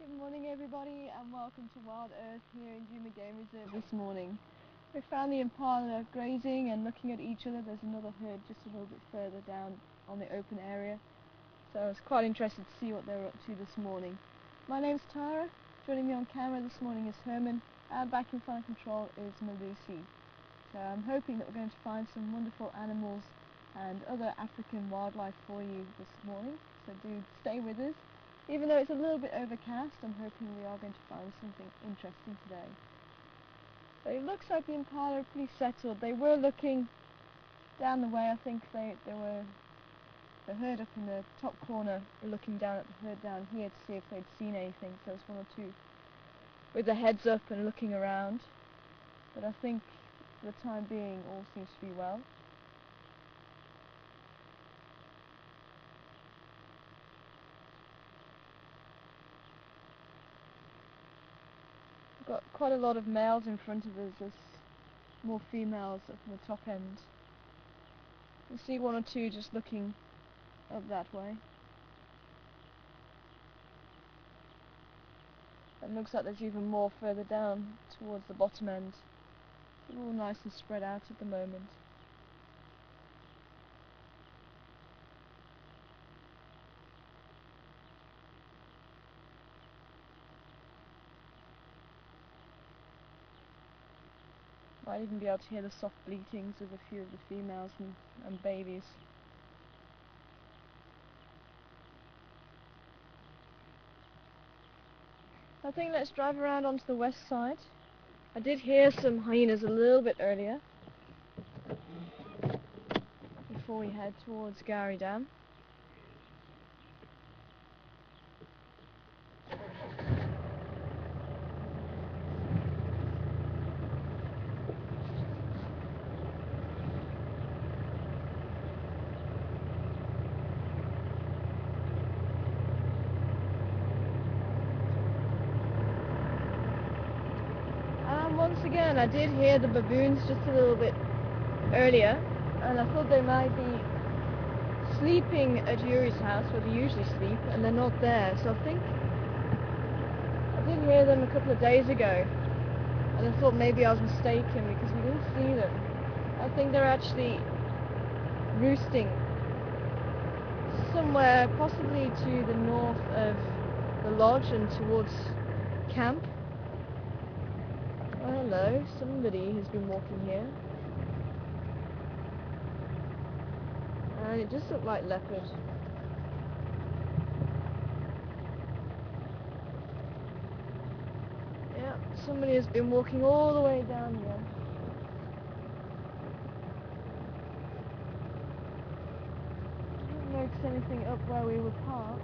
Good morning everybody and welcome to Wild Earth here in Juma Game Reserve this morning. We found the impala grazing and looking at each other. There's another herd just a little bit further down on the open area. So I was quite interested to see what they were up to this morning. My name's Tara. Joining me on camera this morning is Herman, and back in front of control is Malusi. So I'm hoping that we're going to find some wonderful animals and other African wildlife for you this morning. So do stay with us. Even though it's a little bit overcast, I'm hoping we are going to find something interesting today. But it looks like the impala are pretty settled. They were looking down the way. I think the herd up in the top corner were looking down at the herd down here to see if they'd seen anything. So there's one or two with their heads up and looking around. But I think for the time being all seems to be well. We've got quite a lot of males in front of us. There's more females up in the top end. You see one or two just looking up that way. And looks like there's even more further down towards the bottom end. They're all nice and spread out at the moment. Might even be able to hear the soft bleatings of a few of the females and babies. I think let's drive around onto the west side. I did hear some hyenas a little bit earlier before we head towards Gowrie Dam. Once again, I did hear the baboons just a little bit earlier, and I thought they might be sleeping at Yuri's house where they usually sleep, and they're not there. So I think I did hear them a couple of days ago, and I thought maybe I was mistaken because we didn't see them. I think they're actually roosting somewhere, possibly to the north of the lodge and towards camp. Oh, hello, somebody has been walking here. And it just looked like leopard. Yeah, somebody has been walking all the way down here. I don't notice anything up where we were parked.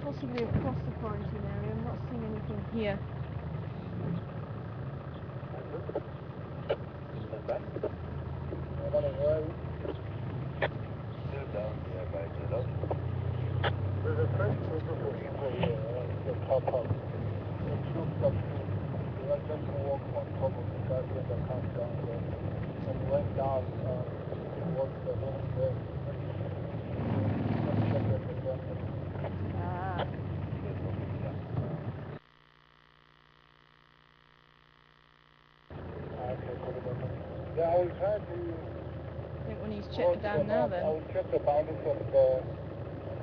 Possibly across the quarantine area. I'm not seeing anything here. There's a French group of people here, the pop up. The troops of two. They were just walk on top of the guardian that comes down there. And went down towards the home there. Ah. Yeah, I will try to... I think we need to check the dam now then. I will check the boundaries of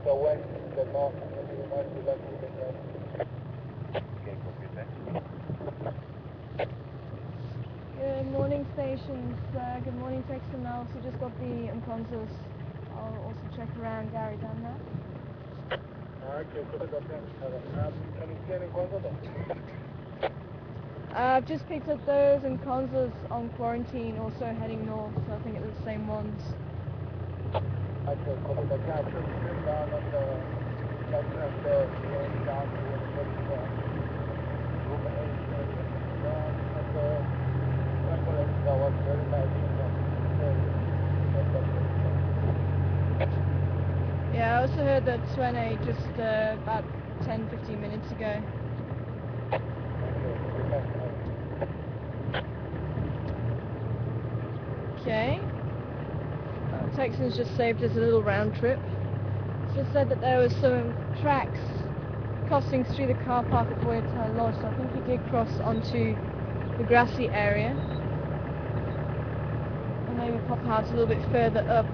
the west, the north, and we might be lucky with that. Okay, copy that. Good morning, stations. Good morning, Tex and Mel. So just got the Unconsos. I'll also check around Gowrie Dam now. Okay, copy that. Can you see any contact? I've just picked up those Unconsos on quarantine, also heading north, so I think it's the same ones. Okay, copy that. Yeah, I should swim down on the left-hand there, going down towards the room 8 area. Down at the temple, that was very nice. also heard the Twene just about 10-15 minutes ago. Okay. Texans just saved us a little round trip. Just said that there was some tracks crossing through the car park at Boyatown Lodge, so I think he did cross onto the grassy area. And maybe pop out a little bit further up.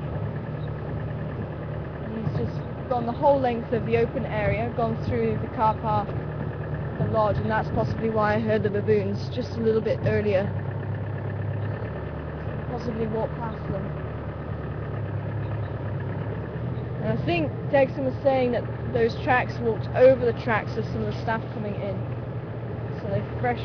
And he's just gone the whole length of the open area, gone through the car park, the lodge, and that's possibly why I heard the baboons just a little bit earlier. Possibly walked past them. And I think Dexter was saying that those tracks walked over the tracks of some of the staff coming in. So they're fresh.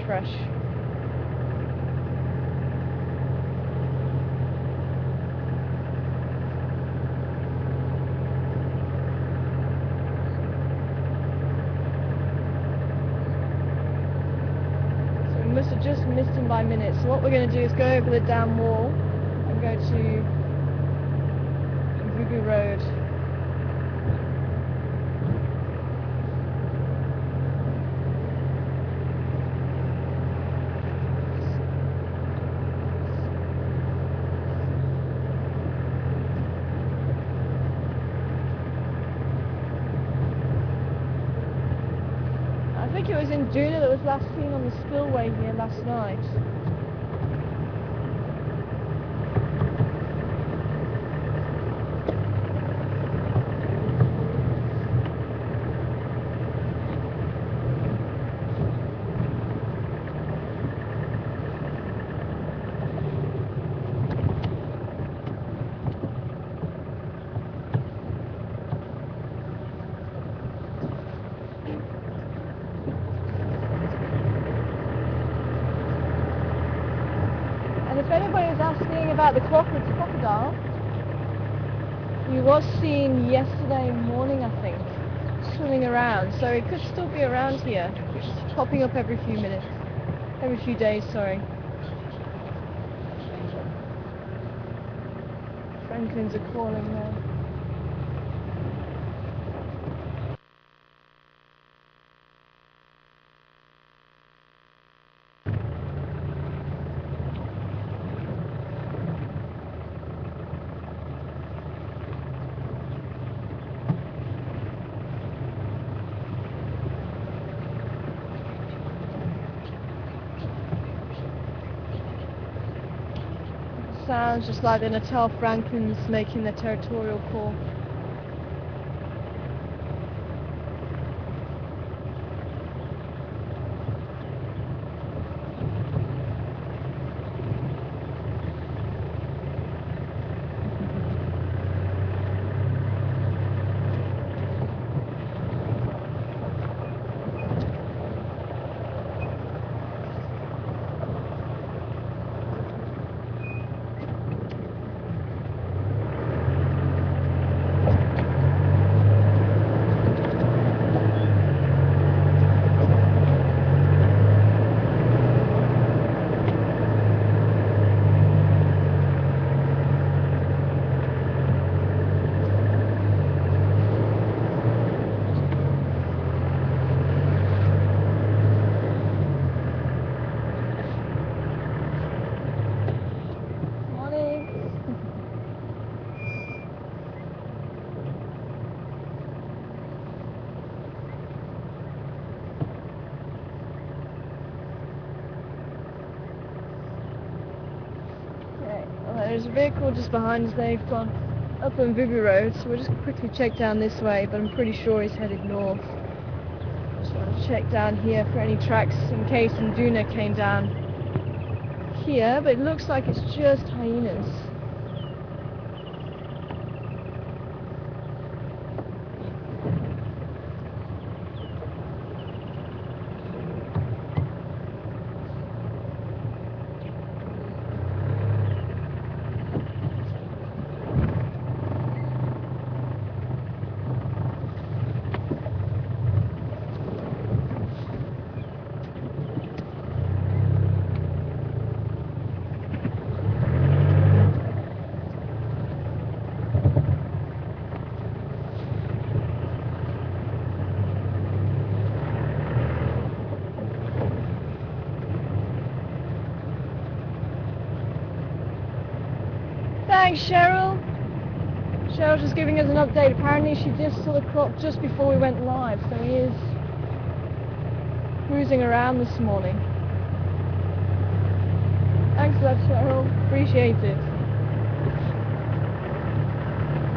So we must have just missed him by minutes. So what we're going to do is go over the dam wall and go to Ruby Road. I think it was in Duna that was last seen on the spillway here last night. If anybody is asking about the crocodile, he was seen yesterday morning, I think, swimming around, so it could still be around here, just popping up every few days, sorry. Franklins are calling now. Sounds just like the Natal Franklins making their territorial call. There's a vehicle just behind us. They've gone up on Ruby Road, so we'll just quickly check down this way, but I'm pretty sure he's headed north. Just want to check down here for any tracks in case Nduna came down here, but it looks like it's just hyenas. Thanks, Cheryl. Cheryl's just giving us an update. Apparently she just saw the croc just before we went live, so he is cruising around this morning. Thanks for that, Cheryl. Appreciate it.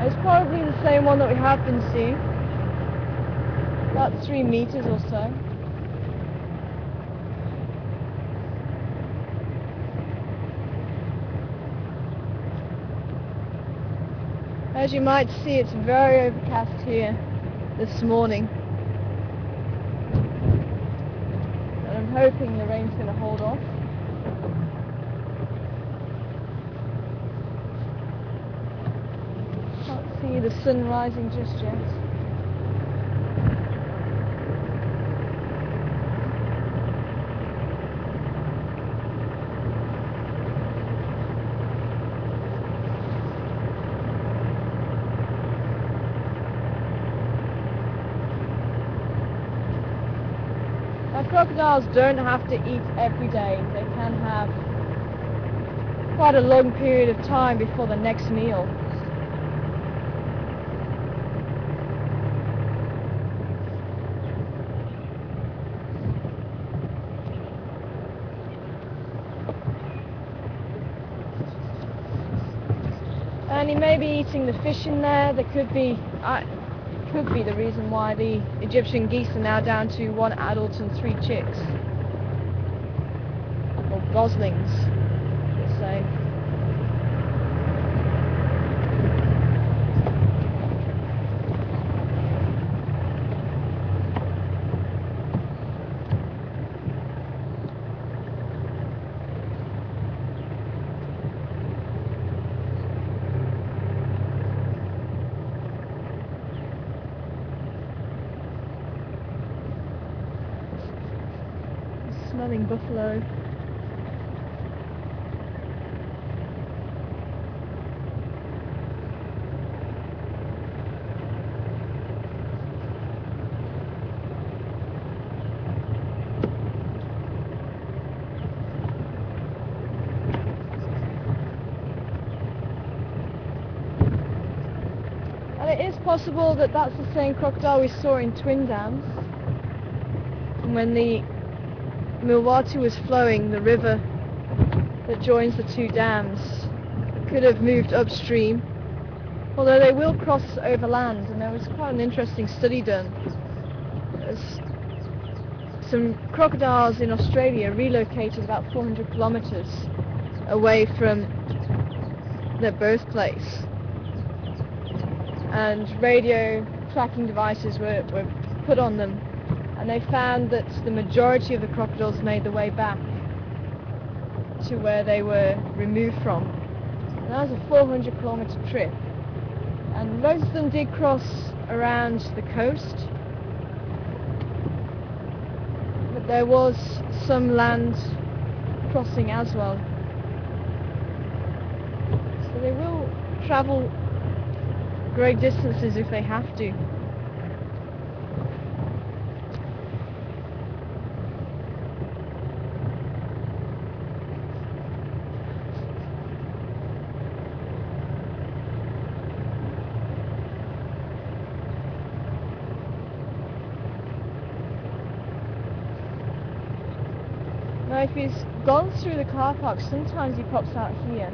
It's probably the same one that we have been seeing. About 3 meters or so. As you might see, it's very overcast here this morning. And I'm hoping the rain's going to hold off. Can't see the sun rising just yet. Crocodiles don't have to eat every day. They can have quite a long period of time before the next meal. And he may be eating the fish in there. There could be the reason why the Egyptian geese are now down to 1 adult and 3 chicks. Or goslings, let's say. Smelling buffalo. And it is possible that that's the same crocodile we saw in Twin Dams. And when the Milwatu was flowing, the river that joins the 2 dams could have moved upstream, although they will cross overland. And there was quite an interesting study done. There's some crocodiles in Australia relocated about 400 kilometers away from their birthplace, and radio tracking devices were put on them. And they found that the majority of the crocodiles made the way back to where they were removed from. And that was a 400-kilometer trip. And most of them did cross around the coast, but there was some land crossing as well. So they will travel great distances if they have to. Now if he's gone through the car park, sometimes he pops out here.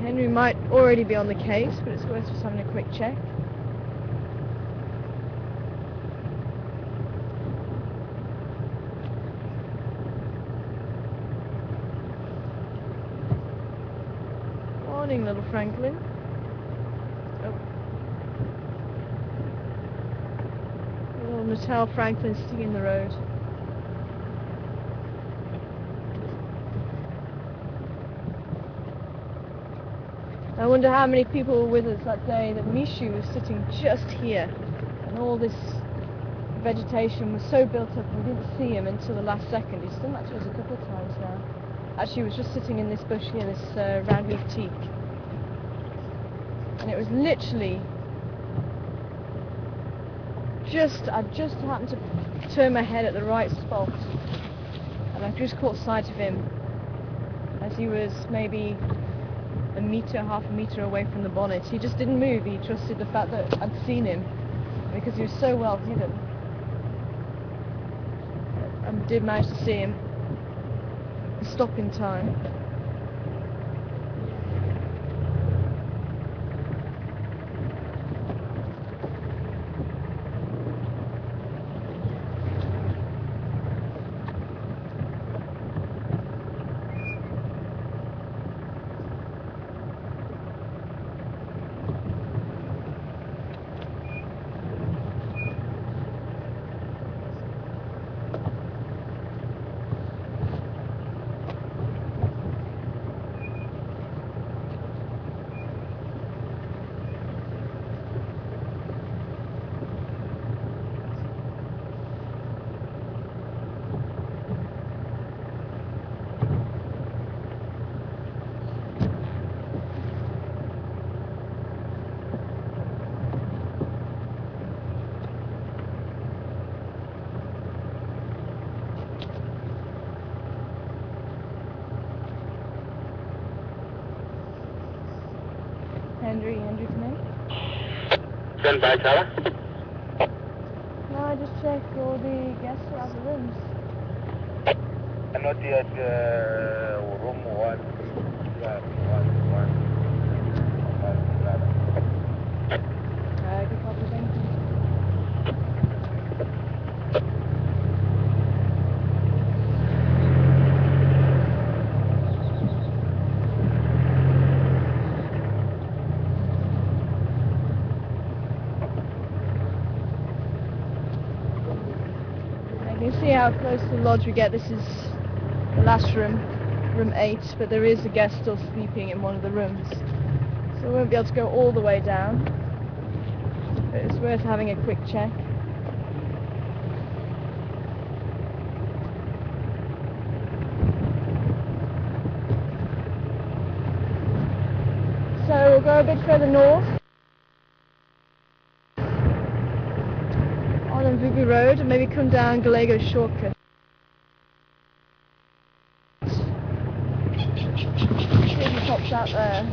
Henry might already be on the case, but it's worth just having a quick check. Morning, little Franklin. Oh. Little Mattel Franklin sitting in the road. I wonder how many people were with us that day that Mishu was sitting just here, and all this vegetation was so built up we didn't see him until the last second. He's done that to us a couple of times now. Actually, he was just sitting in this bush here, this roundleaf teak, and it was literally I just happened to turn my head at the right spot, and and I just caught sight of him as he was maybe a metre, half a metre away from the bonnet. He just didn't move. He trusted the fact that I'd seen him because he was so well hidden. I did manage to see him stop in time. Henry, come in. Stand by, Sarah. No, I just checked all the guests are out of the rooms. I'm not yet room 1. Yeah, 1. Good copy, thank you. You can see how close to the lodge we get. This is the last room, room 8, but there is a guest still sleeping in one of the rooms. So we won't be able to go all the way down, but it's worth having a quick check. So we'll go a bit further north on Mvubu Road and maybe come down Gallego shortcut. See if he pops out there.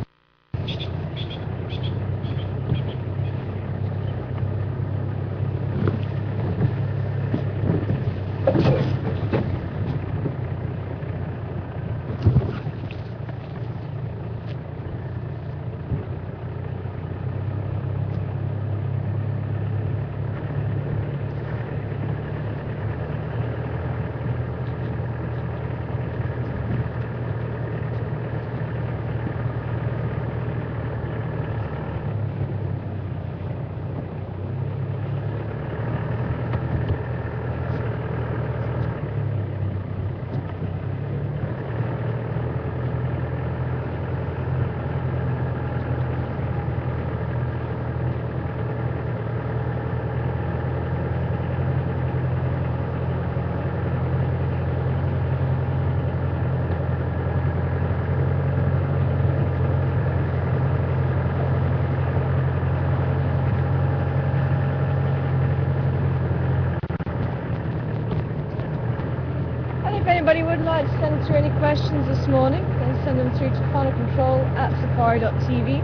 If anybody would like to send through any questions this morning, then send them through to control@safari.tv,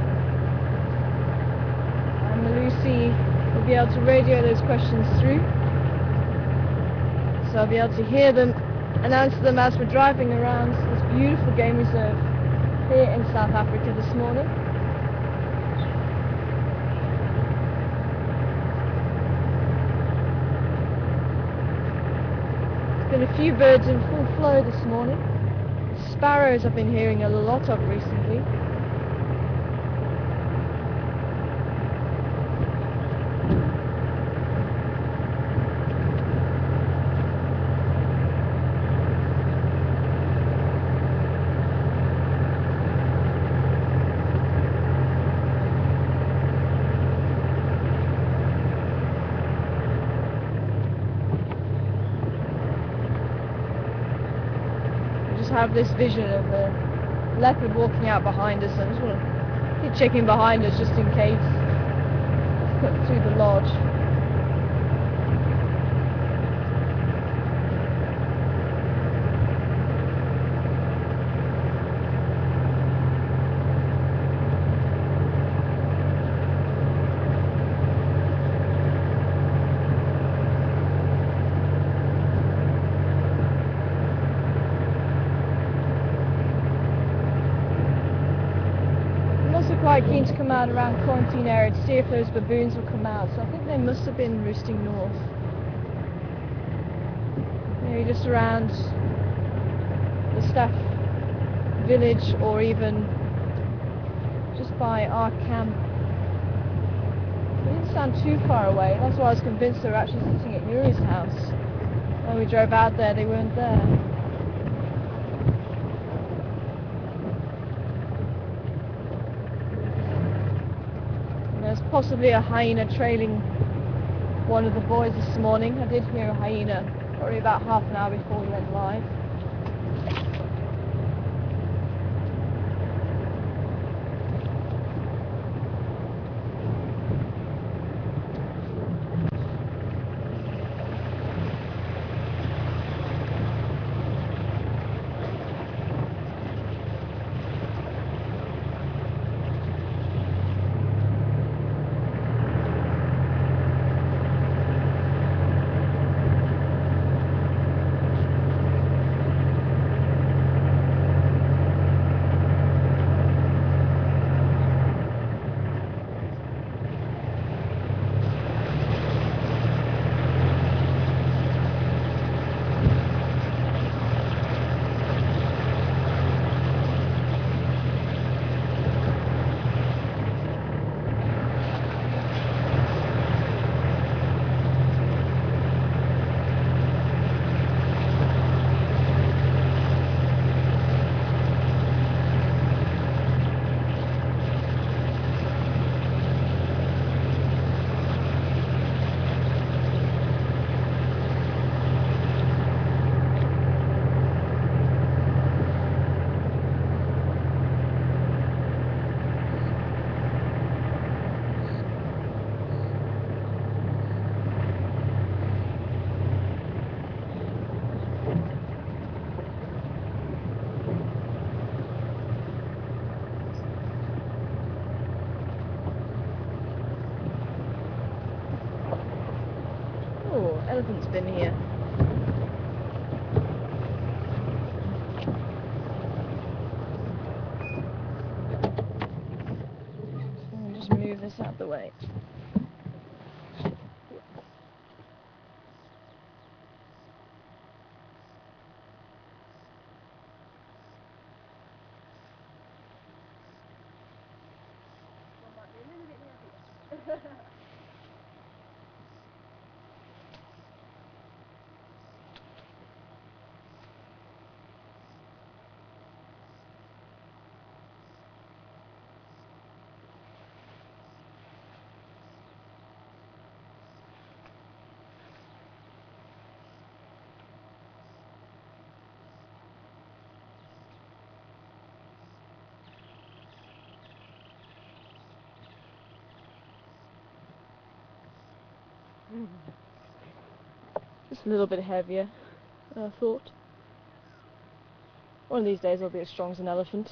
and Lucy will be able to radio those questions through, so I'll be able to hear them and answer them as we're driving around this beautiful game reserve here in South Africa this morning. Been a few birds in full flow this morning. Sparrows I've been hearing a lot of recently. Have this vision of a leopard walking out behind us. I just want to keep checking behind us just in case. Cut through the lodge. keen to come out around quarantine area to see if those baboons will come out, so I think they must have been roosting north. Maybe just around the staff village, or even just by our camp. They didn't sound too far away, that's why I was convinced they were actually sitting at Yuri's house. When we drove out there, they weren't there. And there's possibly a hyena trailing one of the boys this morning. I did hear a hyena probably about half an hour before we went live. Oh, elephant's been here. I'll just move this out of the way. Just a little bit heavier than I thought. One of these days I'll be as strong as an elephant.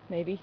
Maybe.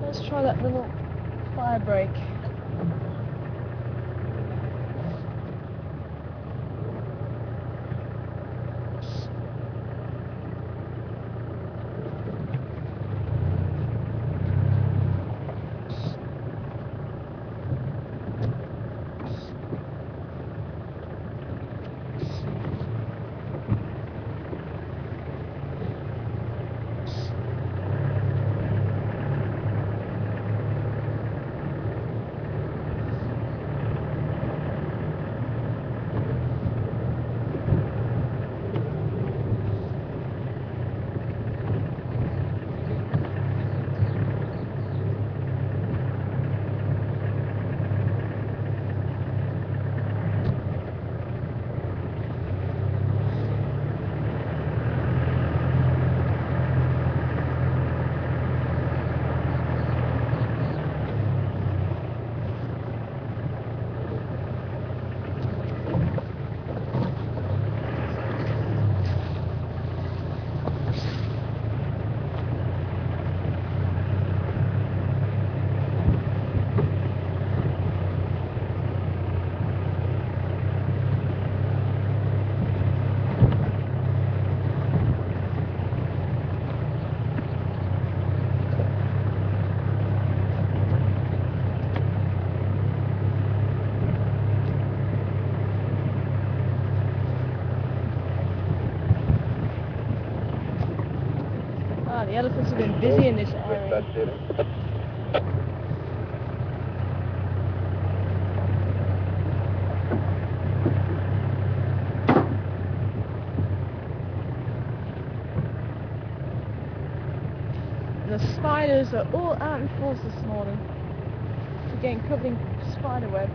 Let's try that little fire break. Wow, the elephants have been busy in this area. The spiders are all out in force this morning. Again, covered in spider web.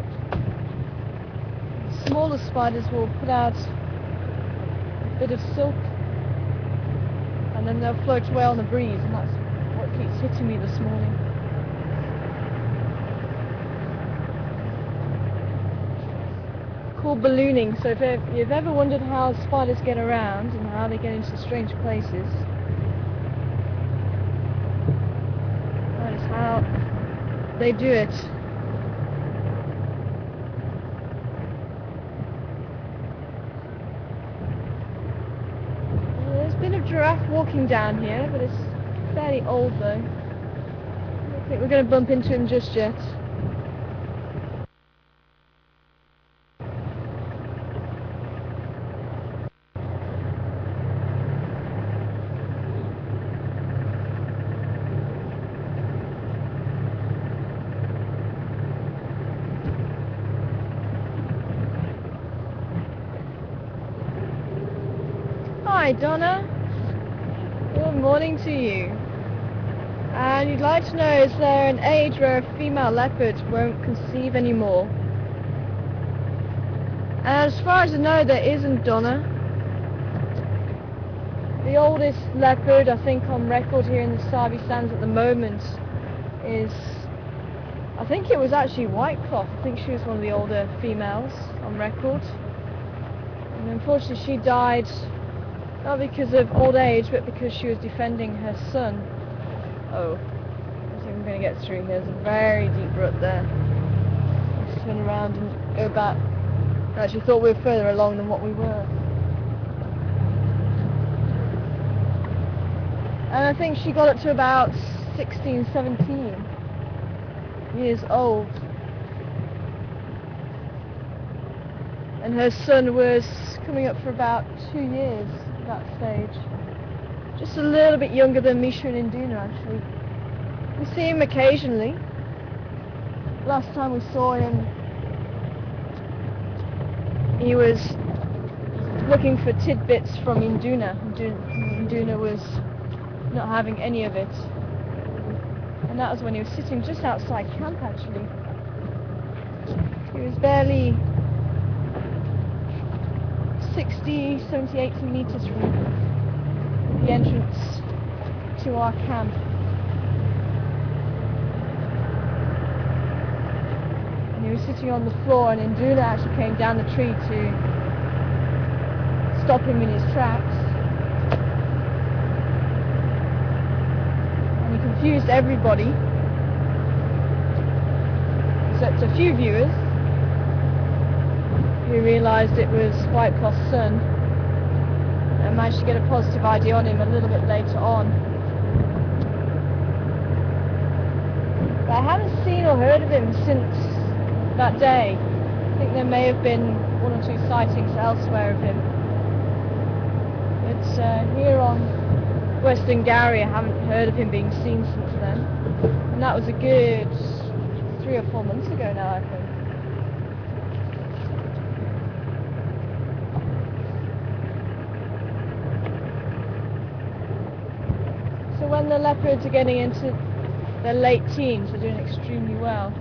The smaller spiders will put out a bit of silk and then they'll float away on the breeze, and that's what keeps hitting me this morning. Called ballooning. So if you've ever wondered how spiders get around and how they get into strange places, that is how they do it. There's been a giraffe walking down here, but it's fairly old though. I don't think we're going to bump into him just yet. Hi Donna, good morning to you. And you'd like to know, is there an age where a female leopard won't conceive anymore? As far as I know, there isn't, Donna. The oldest leopard I think on record here in the Sabi Sands at the moment is, I think it was actually Whitecloth. I think she was one of the older females on record. And unfortunately she died not because of old age, but because she was defending her son. Oh, I don't think I'm going to get through here. There's a very deep rut there. Let's turn around and go back. I actually thought we were further along than what we were. And I think she got up to about 16, 17 years old. And her son was coming up for about 2 years at that stage. Just a little bit younger than Misha and Induna actually. We see him occasionally. Last time we saw him, he was looking for tidbits from Induna. Induna was not having any of it. And that was when he was sitting just outside camp actually. He was barely 60, 70, 80 meters from the entrance to our camp. And he was sitting on the floor, and Induna actually came down the tree to stop him in his tracks. And he confused everybody, except a few viewers. We realised it was Whitecloth's son, and managed to get a positive ID on him a little bit later on. But I haven't seen or heard of him since that day. I think there may have been 1 or 2 sightings elsewhere of him. But here on Western Gary I haven't heard of him being seen since then. And that was a good 3 or 4 months ago now, I think. So when the leopards are getting into their late teens, they're doing extremely well.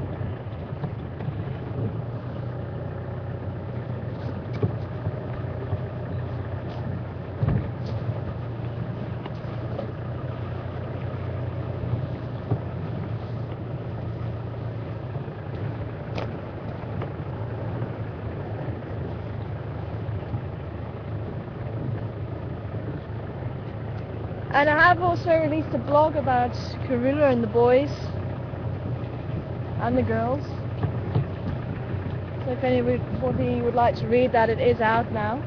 And I have also released a blog about Karula and the boys and the girls. So if anybody would like to read that, it is out now.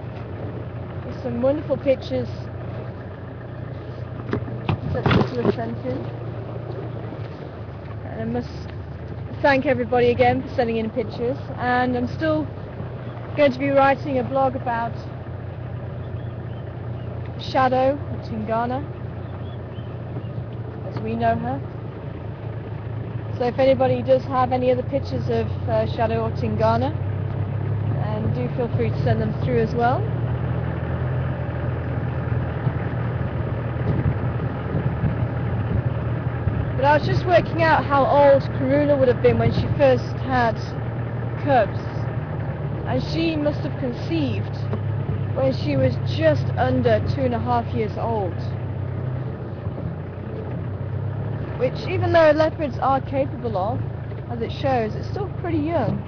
There's some wonderful pictures that Nicola sent in. And I must thank everybody again for sending in pictures. And I'm still going to be writing a blog about Shadow at Tungana. as we know her. So if anybody does have any other pictures of Shadow or Tingana, and do feel free to send them through as well. But I was just working out how old Karuna would have been when she first had cubs, and she must have conceived when she was just under 2.5 years old. Which, even though leopards are capable of, as it shows, it's still pretty young.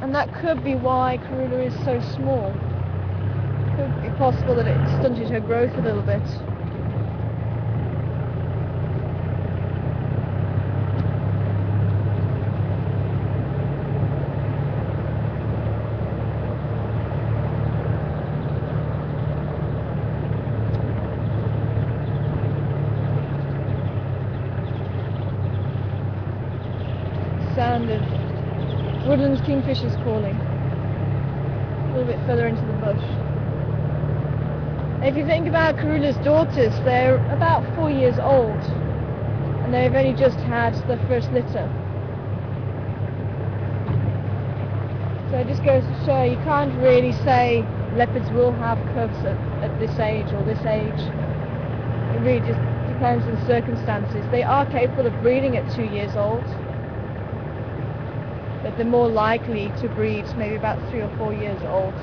And that could be why Karuna is so small. Could be possible that it stunted her growth a little bit. Sound of woodland kingfishers calling a little bit further into the bush. If you think about Karuna's daughters, they're about 4 years old and they've only just had their first litter. So it just goes to show you can't really say leopards will have cubs at this age or this age. It really just depends on circumstances. They are capable of breeding at 2 years old, but they're more likely to breed maybe about 3 or 4 years old.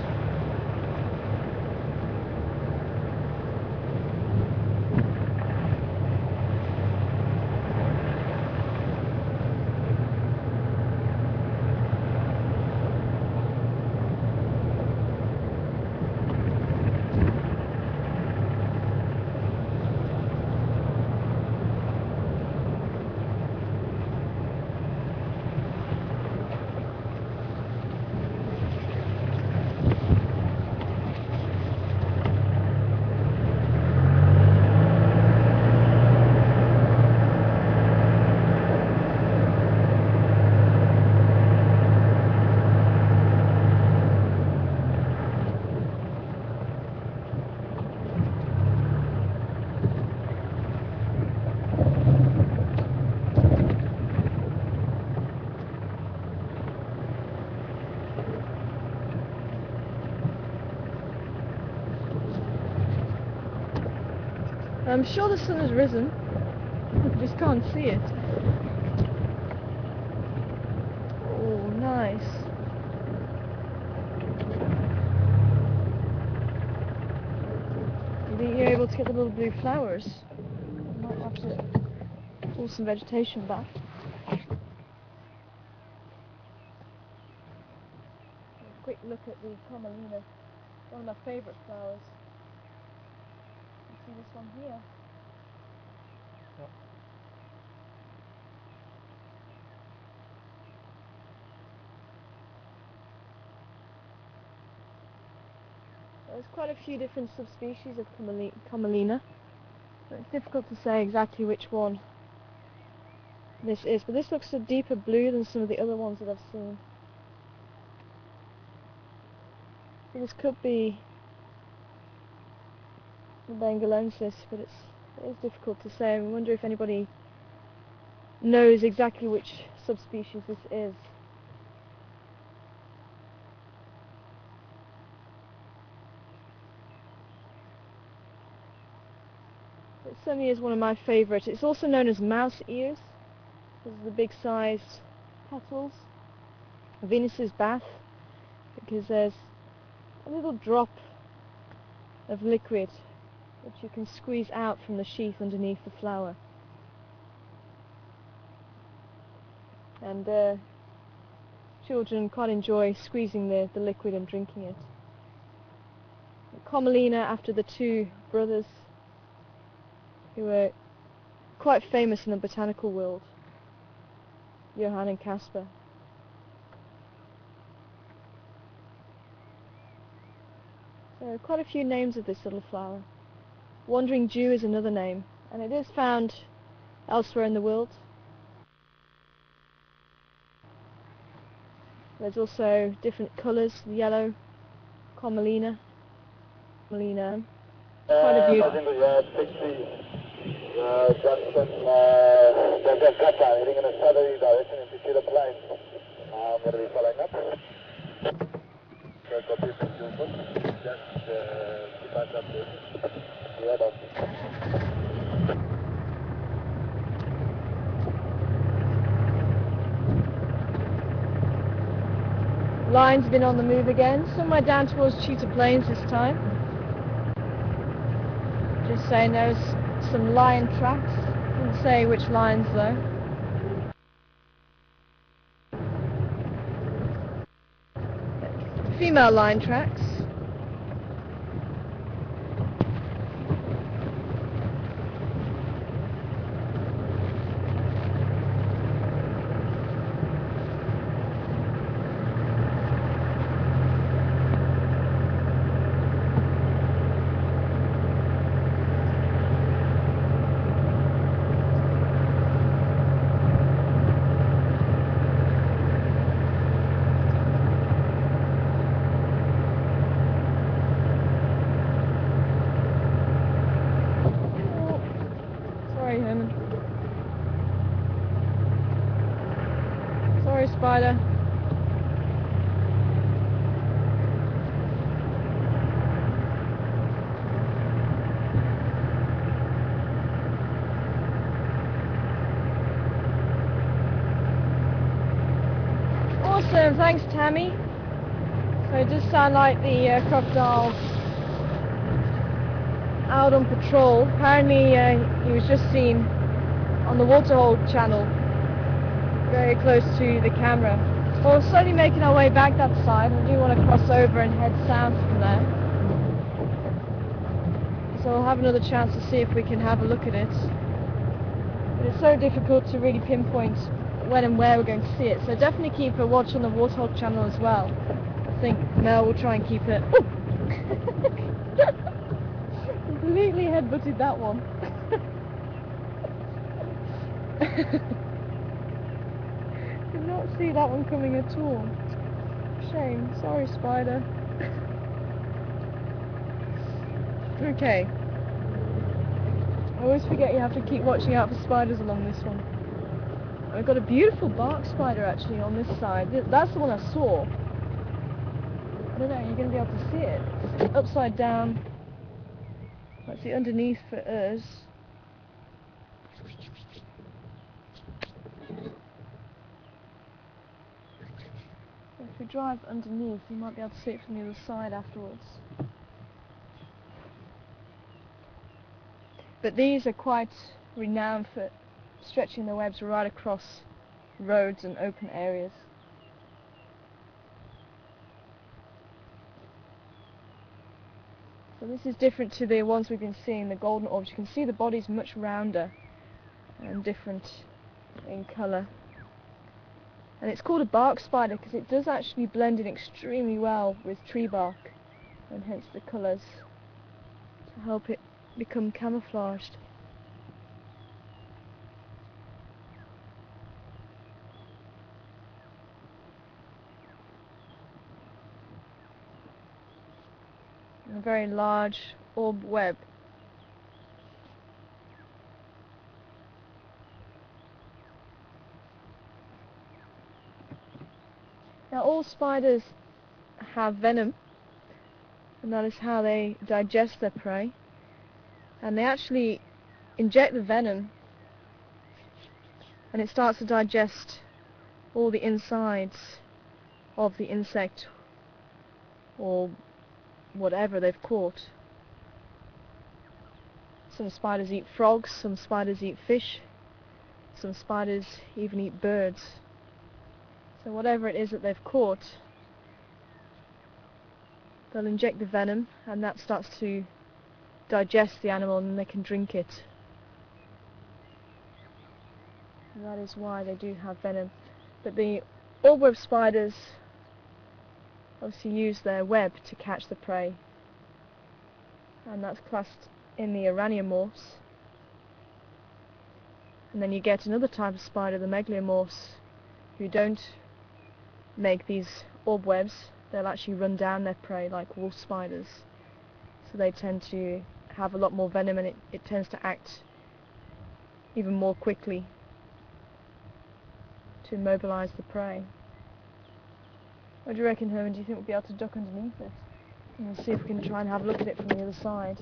I'm sure the sun has risen, I just can't see it. Oh, nice. You think you're able to get the little blue flowers? I might have to pull some vegetation back. A quick look at the Commelina, one of my favourite flowers. You see this one here? Yep. There's quite a few different subspecies of Commelina. It's difficult to say exactly which one this is, but this looks a deeper blue than some of the other ones that I've seen. So this could be bengalensis, but it is difficult to say. I wonder if anybody knows exactly which subspecies this is. It certainly is one of my favourites. It's also known as mouse ears. This is the big sized petals. Venus's bath, because there's a little drop of liquid which you can squeeze out from the sheath underneath the flower. And children quite enjoy squeezing the liquid and drinking it. Commelina after the two brothers who were quite famous in the botanical world, Johann and Caspar. So quite a few names of this little flower. Wandering Dew is another name, and it is found elsewhere in the world. There's also different colours, yellow, Commelina, quite a beautiful. Nothing but 60. Johnson, there's Gata heading in a southerly direction. If you see the plane, I'm going to be following up. So copy from Gilbert. Just keep us updated. Yeah, that's Line's been on the move again, somewhere down towards Cheetah Plains this time. Just saying there's some lion tracks, didn't say which lions though. Female lion tracks. Sorry, Herman. Sorry, Spider. Awesome, thanks, Tammy. So it does sound like the crocodile's out on patrol. Apparently, he was just seen on the waterhole channel, very close to the camera. Well, we're slowly making our way back that side. I do want to cross over and head south from there. So we'll have another chance to see if we can have a look at it. But it's so difficult to really pinpoint when and where we're going to see it. So definitely keep a watch on the waterhole channel as well. I think Mel will try and keep it. Completely headbutted that one. Did not see that one coming at all. Shame. Sorry, Spider. Okay. I always forget you have to keep watching out for spiders along this one. I've got a beautiful bark spider actually on this side. That's the one I saw. I don't know, you're going to be able to see it. It's upside down. Let's see underneath for us. If we drive underneath, you might be able to see it from the other side afterwards. But these are quite renowned for stretching their webs right across roads and open areas. So this is different to the ones we've been seeing, the golden orbs. You can see the body's much rounder and different in colour. And it's called a bark spider because it does actually blend in extremely well with tree bark, and hence the colours to help it become camouflaged. And a very large orb web. Now all spiders have venom, and that is how they digest their prey, and they actually inject the venom and it starts to digest all the insides of the insect or whatever they've caught. Some spiders eat frogs, some spiders eat fish, some spiders even eat birds. So whatever it is that they've caught, they'll inject the venom and that starts to digest the animal and then they can drink it. And that is why they do have venom. But the orb-web spiders obviously use their web to catch the prey, and that's classed in the araneomorphs. And then you get another type of spider, the megaliomorphs, who don't make these orb webs. They'll actually run down their prey like wolf spiders. So they tend to have a lot more venom, and it tends to act even more quickly to immobilise the prey. What do you reckon, Herman? Do you think we'll be able to duck underneath it? And we'll see if we can try and have a look at it from the other side.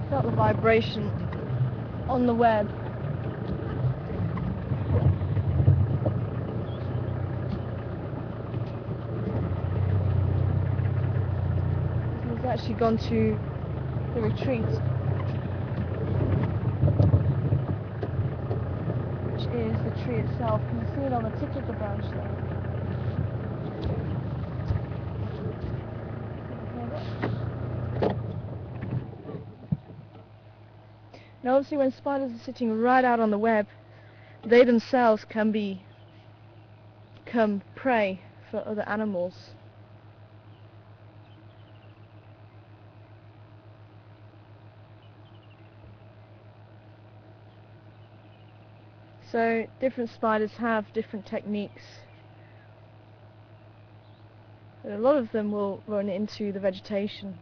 Felt the vibration on the web. It's actually gone to the retreat, which is the tree itself. Can you see it on the tip of the branch there? Now obviously when spiders are sitting right out on the web, they themselves can become prey for other animals. So different spiders have different techniques. But a lot of them will run into the vegetation.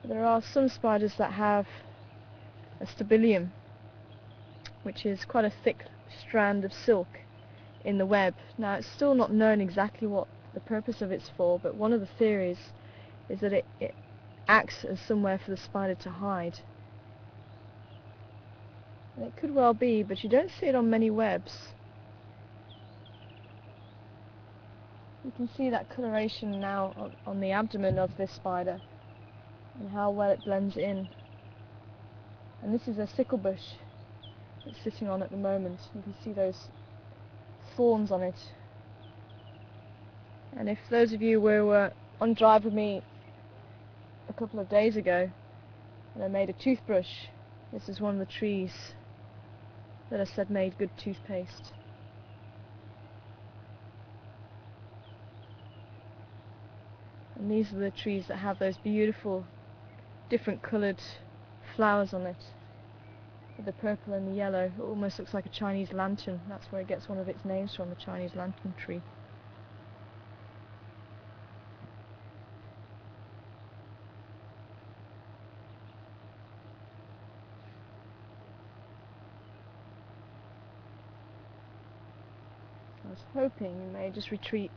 There are some spiders that have a stabilium, which is quite a thick strand of silk in the web. Now it's still not known exactly what the purpose of it's for, but one of the theories is that it acts as somewhere for the spider to hide. And it could well be, but you don't see it on many webs. You can see that coloration now on the abdomen of this spider and how well it blends in. And this is a sickle bush it's sitting on at the moment. You can see those thorns on it. And if those of you were on drive with me a couple of days ago and I made a toothbrush, this is one of the trees that I said made good toothpaste. And these are the trees that have those beautiful different coloured flowers on it, with the purple and the yellow. It almost looks like a Chinese lantern. That's where it gets one of its names from, the Chinese lantern tree. I was hoping you may just retreat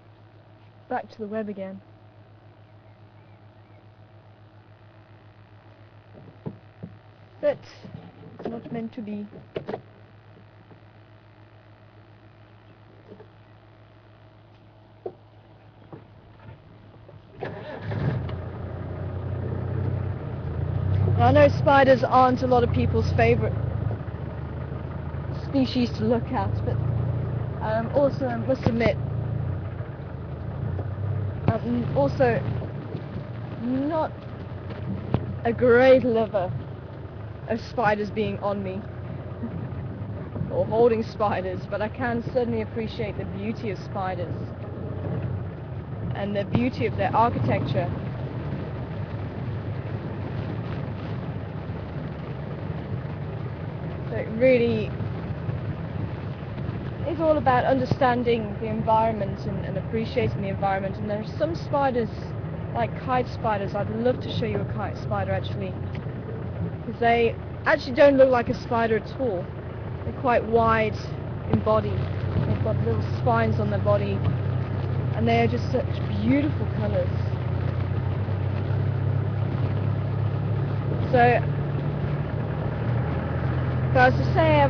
back to the web again. But it's not meant to be. I know spiders aren't a lot of people's favourite species to look at, but also I must admit, I'm also not a great lover of spiders being on me or holding spiders, but I can certainly appreciate the beauty of spiders and the beauty of their architecture. So it really is all about understanding the environment and appreciating the environment. And there are some spiders, like kite spiders. I'd love to show you a kite spider actually, because they actually don't look like a spider at all. They're quite wide in body. They've got little spines on their body, and they are just such beautiful colours. So, if I was to say I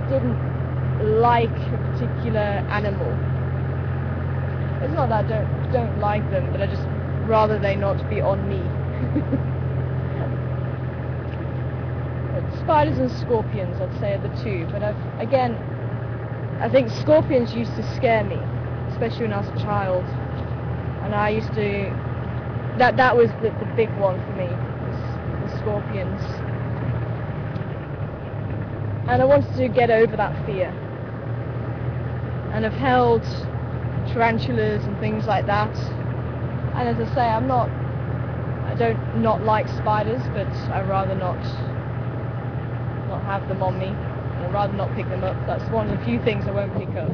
didn't like a particular animal, it's not that I don't like them, but I just rather they not be on me. Spiders and scorpions, I'd say, are the two, but again, I think scorpions used to scare me, especially when I was a child. and I used to, that was the big one for me, the scorpions. And I wanted to get over that fear. And I've held tarantulas and things like that. And as I say, I don't not like spiders, but I'd rather not have them on me. And I'd rather not pick them up. That's one of the few things I won't pick up.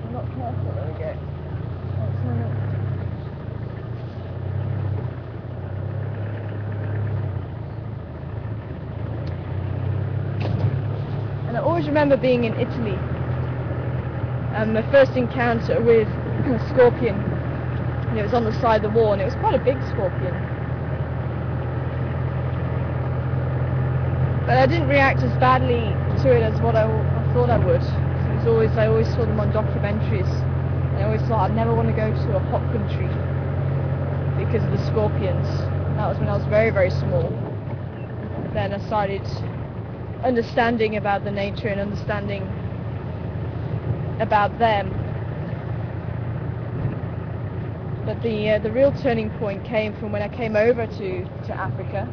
I'm not careful, there we go. And I always remember being in Italy, and my first encounter with a scorpion, and it was on the side of the wall, and it was quite a big scorpion. But I didn't react as badly to it as what I thought I would. I always saw them on documentaries, and I always thought I'd never want to go to a hot country because of the scorpions. That was when I was very, very small. Then I started understanding about the nature and understanding about them. But the real turning point came from when I came over to Africa,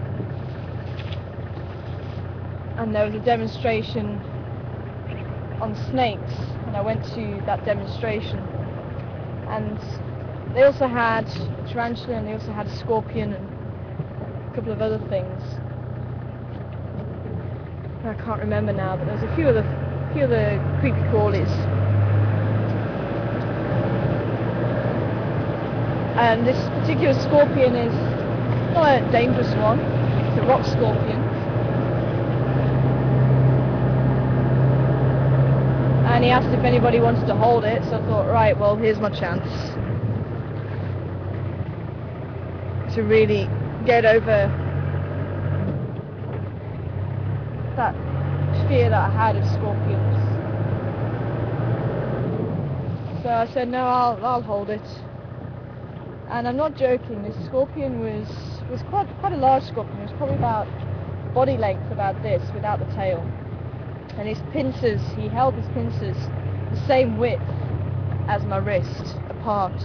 and there was a demonstration on snakes, and I went to that demonstration, and they also had a tarantula, and they also had a scorpion and a couple of other things. I can't remember now, but there was a few of the creepy crawlies. And this particular scorpion is not a dangerous one. It's a rock scorpion. And he asked if anybody wanted to hold it, so I thought, right, well, here's my chance to really get over that fear that I had of scorpions. So I said, no, I'll hold it. And I'm not joking, this scorpion was quite a large scorpion. It was probably about body length, about this, without the tail. And his pincers, he held his pincers the same width as my wrist, apart.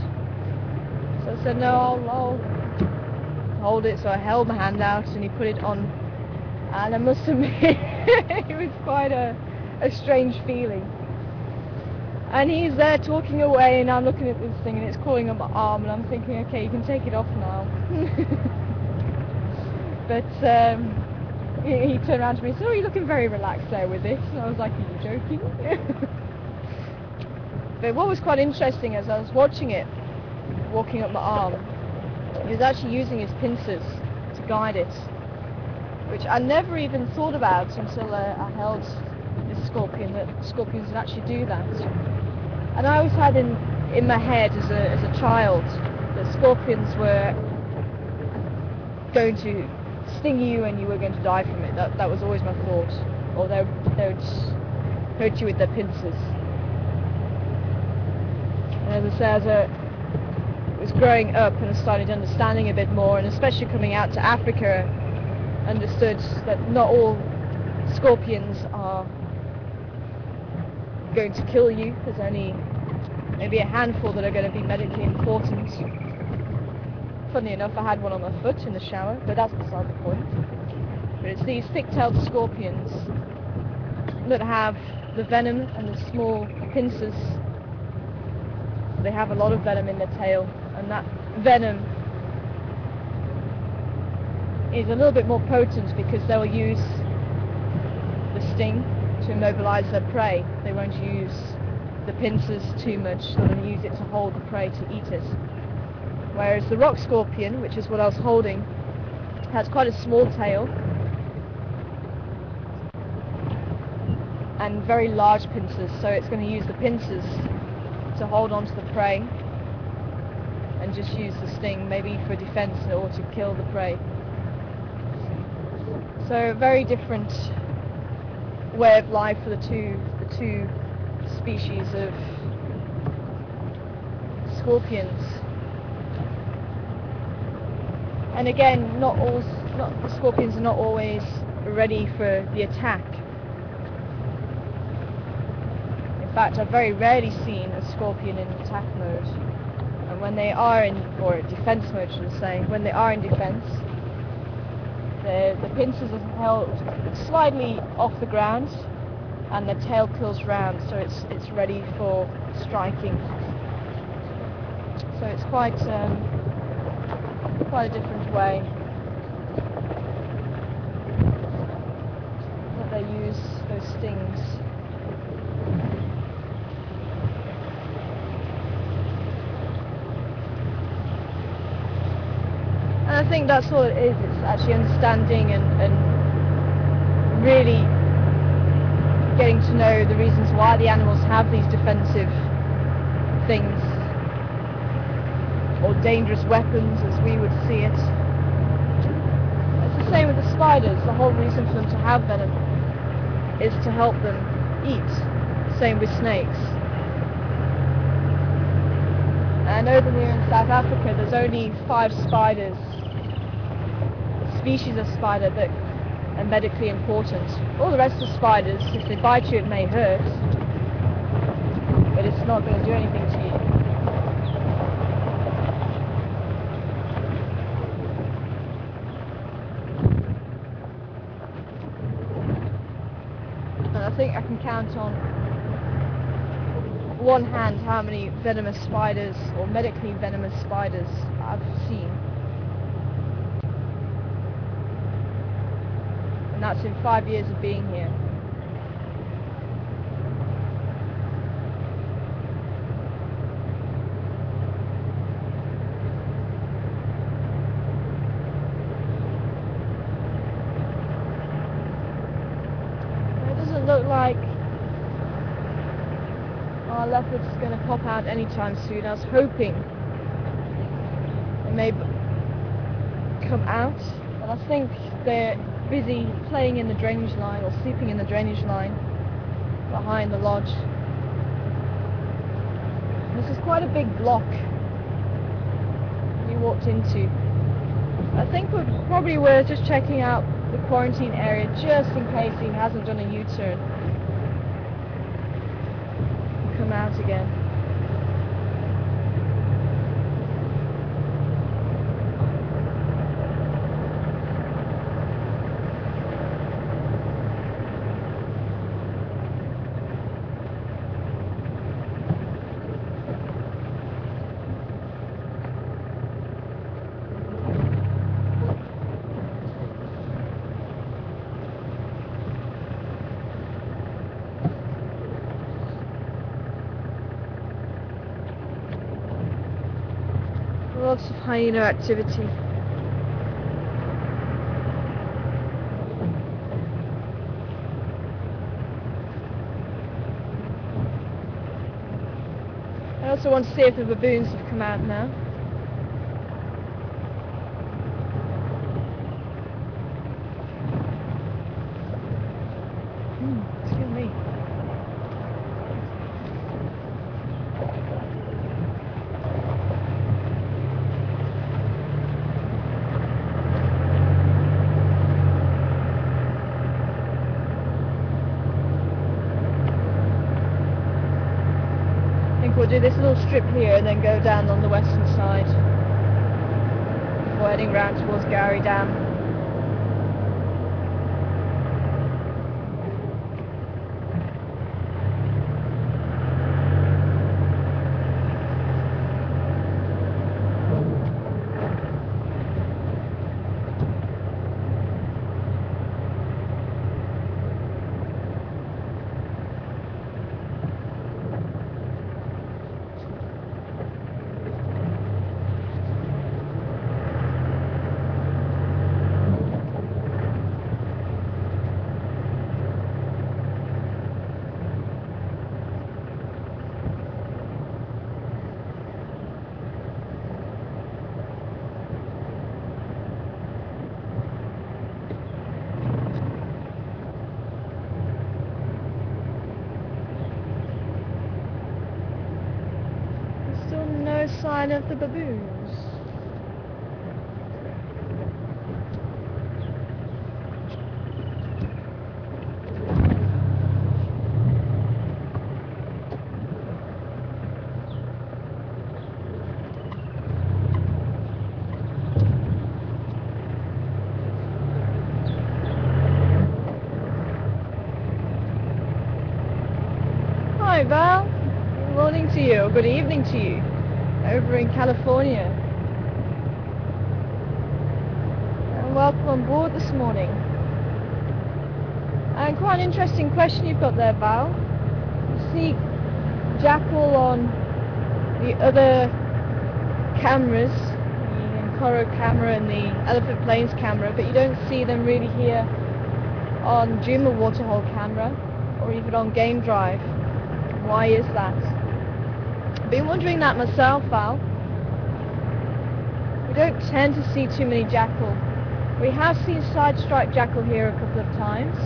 So I said, no, I'll hold it. So I held my hand out and he put it on, and I must admit it was quite a strange feeling. And he's there talking away, and I'm looking at this thing, and it's crawling on my arm, and I'm thinking, okay, you can take it off now. But he turned around to me and said, oh, you're looking very relaxed there with this. And I was like, are you joking? But what was quite interesting as I was watching it walking up my arm, he was actually using his pincers to guide it, which I never even thought about until I held this scorpion, that scorpions would actually do that. And I always had in my head as a child that scorpions were going to sting you and you were going to die from it. That was always my thought. Or they would hurt you with their pincers. And as I say, as I was growing up and I started understanding a bit more, and especially coming out to Africa, understood that not all scorpions are going to kill you. There's only maybe a handful that are going to be medically important. Funny enough, I had one on my foot in the shower, but that's beside the point. But it's these thick-tailed scorpions that have the venom and the small pincers. They have a lot of venom in their tail, and that venom is a little bit more potent because they will use the sting to immobilize their prey. They won't use the pincers too much, they'll use it to hold the prey to eat it. Whereas the rock scorpion, which is what I was holding, has quite a small tail and very large pincers, so it's going to use the pincers to hold onto the prey and just use the sting maybe for defense or to kill the prey. So a very different way of life for the two species of scorpions. And again, the scorpions are not always ready for the attack. In fact, I've very rarely seen a scorpion in attack mode. And when they are in, or defense mode should I say, when they are in defense, the pincers are held slightly off the ground and the tail curls round, so it's ready for striking. So it's quite a different way that they use those stings. And I think that's all it is. It's actually understanding and really getting to know the reasons why the animals have these defensive things, or dangerous weapons as we would see it. It's the same with the spiders. The whole reason for them to have venom is to help them eat. Same with snakes. And over here in South Africa there's only 5 spiders, species of spider, that are medically important. All the rest of spiders, if they bite you it may hurt, but it's not going to do anything to you. And I think I can count on one hand how many venomous spiders, or medically venomous spiders, I've seen. And that's in 5 years of being here. It doesn't look like our leopard's going to pop out anytime soon. I was hoping it may come out, but I think they're busy playing in the drainage line, or sleeping in the drainage line behind the lodge. This is quite a big block we walked into. I think we're probably worth just checking out the quarantine area just in case he hasn't done a U-turn. Come out again. Lots of hyena activity. I also want to see if the baboons have come out now. Excuse me. We'll do this little strip here and then go down on the western side before heading round towards Gowrie Dam. No sign of the baboons. Hi Val, good morning to you, or good evening to you, over in California. And welcome on board this morning. And quite an interesting question you've got there, Val. You see jackal on the other cameras, the Encoro camera and the Elephant Plains camera, but you don't see them really here on Juma Waterhole camera or even on Game Drive. Why is that? I've been wondering that myself, Val. We don't tend to see too many jackal. We have seen side-striped jackal here a couple of times,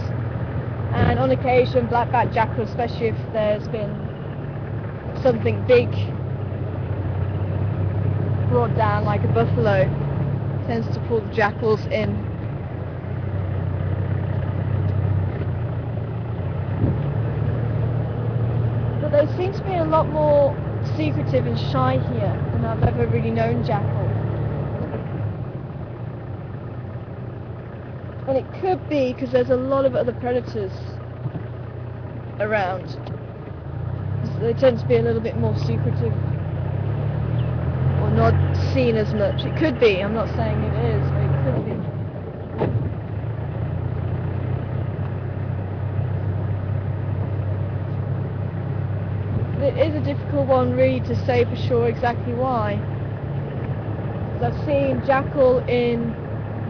and on occasion black-backed jackal, especially if there's been something big brought down like a buffalo, tends to pull the jackals in. But they seem to be a lot more secretive and shy here than I've ever really known jackal. And it could be because there's a lot of other predators around. So they tend to be a little bit more secretive or not seen as much. It could be, I'm not saying it is, but it could be. It is a difficult one really to say for sure exactly why. Because I've seen jackal in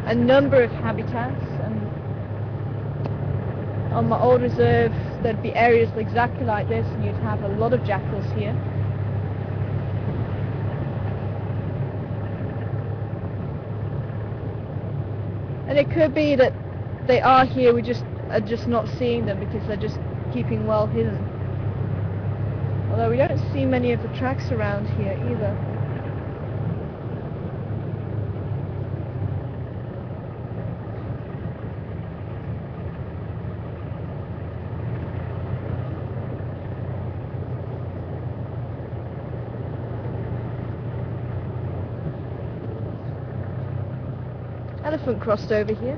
a number of habitats, and on my old reserve there'd be areas exactly like this and you'd have a lot of jackals here. And it could be that they are here, we are just not seeing them because they're just keeping well hidden. Although we don't see many of the tracks around here either. Elephant crossed over here.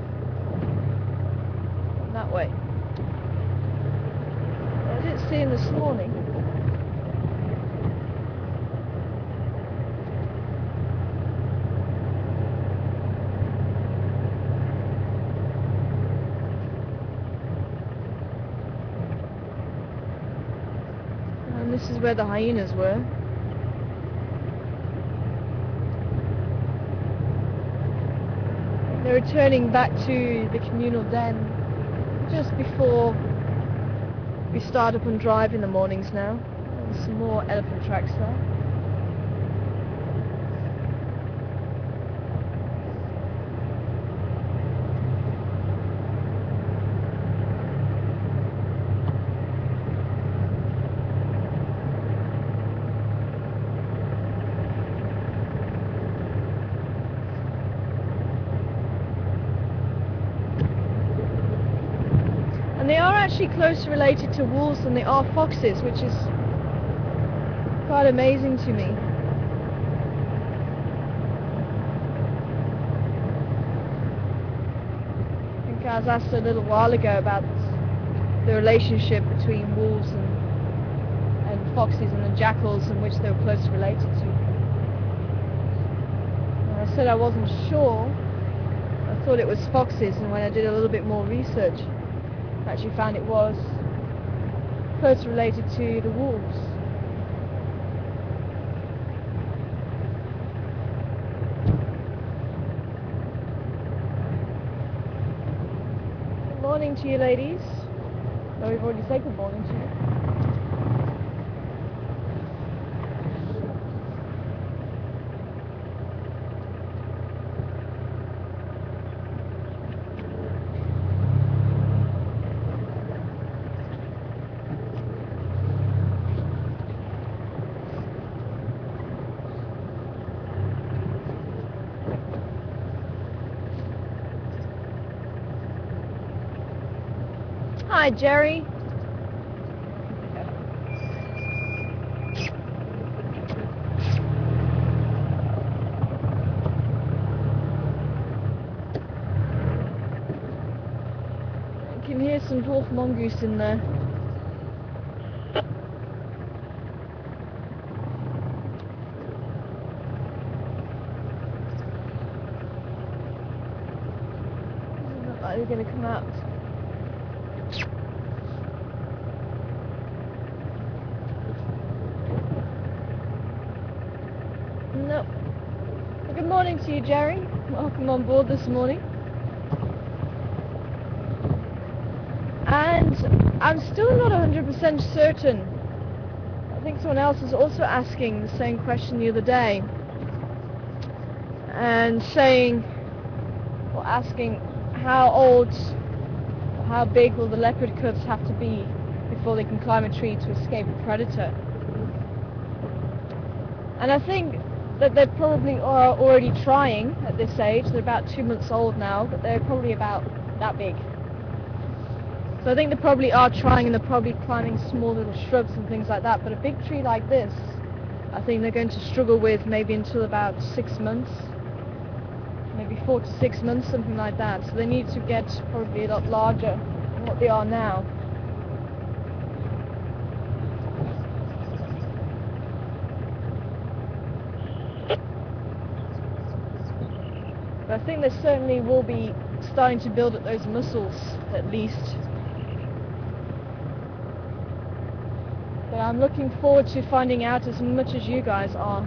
That way. I didn't see him this morning. And this is where the hyenas were. They're returning back to the communal den just before we start up and drive in the mornings now. And some more elephant tracks there. And they are actually closer related to wolves than they are foxes, which is quite amazing to me. I think I was asked a little while ago about the relationship between wolves and foxes and the jackals and which they were closely related to. And I said I wasn't sure. I thought it was foxes, and when I did a little bit more research, I actually found it was closely related to the wolves. Good morning to you, ladies. Oh, we've already said good morning to you. Hi, Jerry. I can hear some dwarf mongoose in there. Are they going to come out? No. Well, good morning to you, Jerry. Welcome on board this morning. And I'm still not 100% certain. I think someone else was also asking the same question the other day. And saying, or asking, how old, or how big will the leopard cubs have to be before they can climb a tree to escape a predator? And I think that they probably are already trying at this age. They're about 2 months old now, but they're probably about that big. So I think they probably are trying, and they're probably climbing small little shrubs and things like that. But a big tree like this, I think they're going to struggle with maybe until about 6 months. Maybe 4 to 6 months, something like that. So they need to get probably a lot larger than what they are now. But I think they certainly will be starting to build up those muscles, at least. But I'm looking forward to finding out as much as you guys are.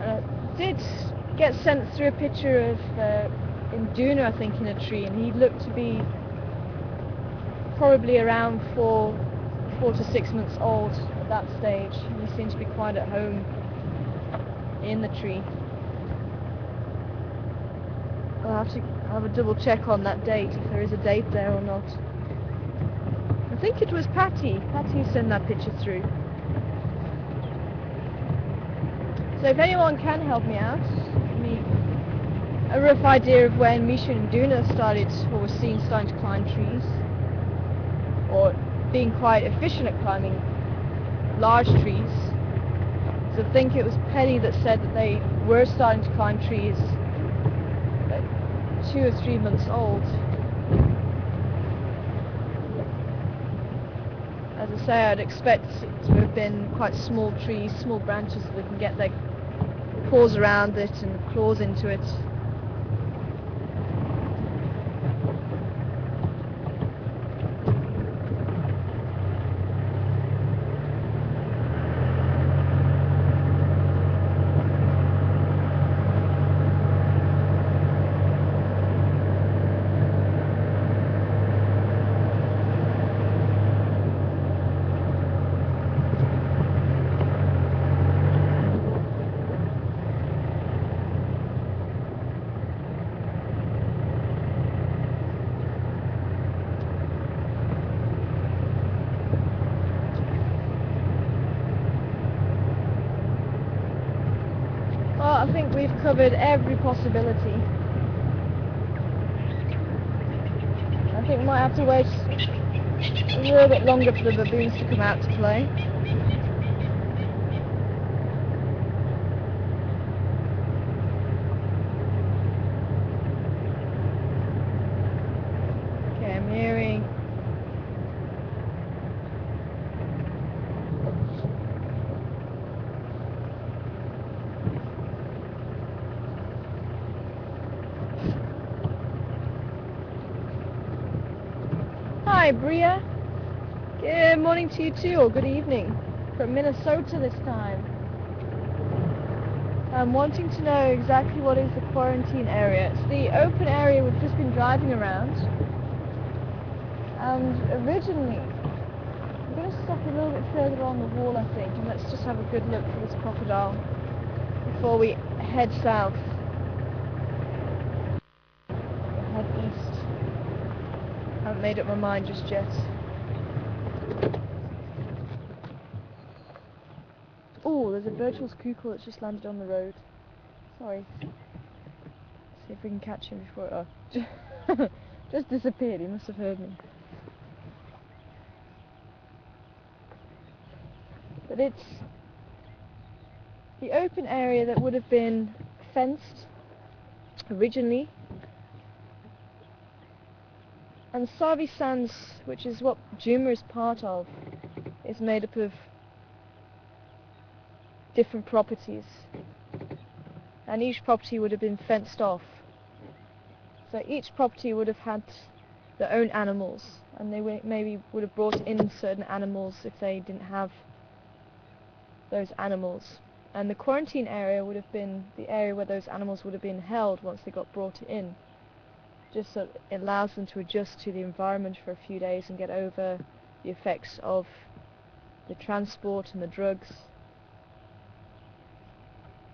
I did get sent through a picture of Induna, I think, in a tree, and he looked to be probably around 4 to 6 months old at that stage. He seemed to be quite at home in the tree. I'll have to have a double check on that date, if there is a date there or not. I think it was Patty who sent that picture through. So if anyone can help me out, give me a rough idea of when Misha and Duna started, or was seen starting to climb trees, or being quite efficient at climbing large trees. So I think it was Penny that said that they were starting to climb trees at 2 or 3 months old. As I say, I'd expect it to have been quite small trees, small branches, so they can get their paws around it and claws into it. Well, I think we've covered every possibility. I think we might have to wait a little bit longer for the baboons to come out to play. Okay, I'm hearing... Hi, Bria. Good morning to you too, or good evening. From Minnesota this time. I'm wanting to know exactly what is the quarantine area. It's the open area we've just been driving around. And originally, I'm going to stop a little bit further on the wall, I think, and let's just have a good look for this crocodile before we head south. Head east. Haven't made up my mind just yet. Oh, there's a Birchall's cuckoo that's just landed on the road. Sorry. See if we can catch him before... Oh, just disappeared. He must have heard me. But it's the open area that would have been fenced originally. And Savi Sands, which is what Juma is part of, is made up of different properties. and each property would have been fenced off. So each property would have had their own animals, and they maybe would have brought in certain animals if they didn't have those animals. And the quarantine area would have been the area where those animals would have been held once they got brought in, just so it allows them to adjust to the environment for a few days and get over the effects of the transport and the drugs.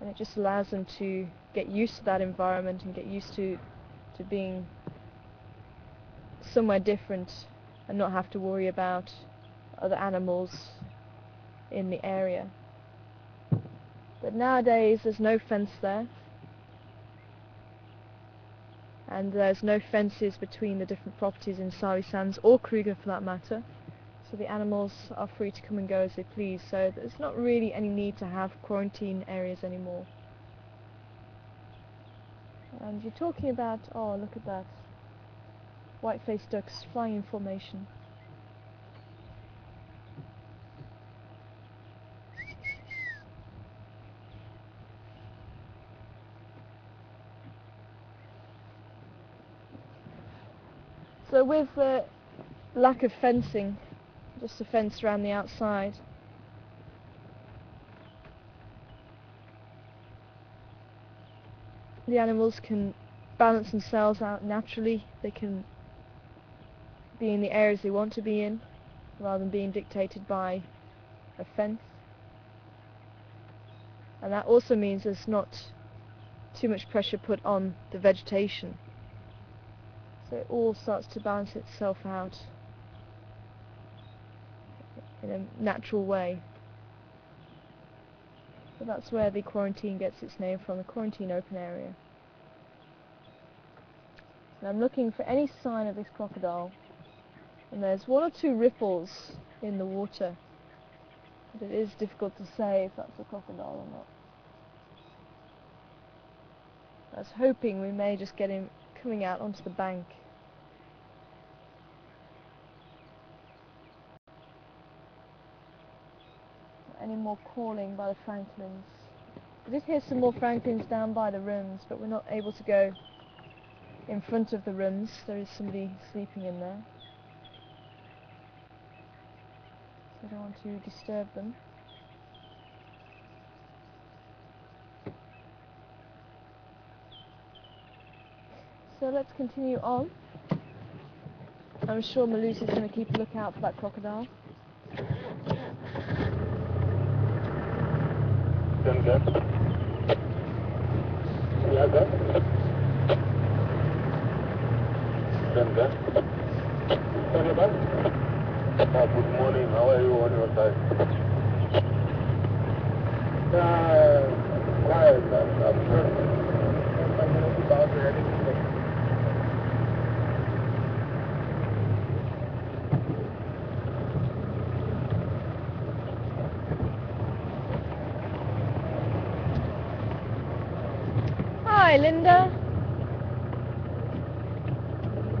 And it just allows them to get used to that environment and get used to being somewhere different and not have to worry about other animals in the area. But nowadays there's no fence there, and there's no fences between the different properties in Surrey Sands or Kruger for that matter, so the animals are free to come and go as they please, so there's not really any need to have quarantine areas anymore. And you're talking about, oh look at that, white-faced ducks flying in formation. So with the lack of fencing, just a fence around the outside, the animals can balance themselves out naturally. They can be in the areas they want to be in, rather than being dictated by a fence. And that also means there's not too much pressure put on the vegetation. So it all starts to balance itself out in a natural way. So that's where the quarantine gets its name from, the quarantine open area. And I'm looking for any sign of this crocodile, and there's one or two ripples in the water, but it is difficult to say if that's a crocodile or not. I was hoping we may just get him coming out onto the bank. Any more calling by the francolins? I did hear some more francolins down by the rooms, but we're not able to go in front of the rooms. There is somebody sleeping in there, so I don't want to disturb them. So let's continue on. I'm sure Malusi's going to keep a lookout for that crocodile. Good morning, how are you on your side? Quiet, I'm sure. I'm going to be bound to anything. Hi Linda!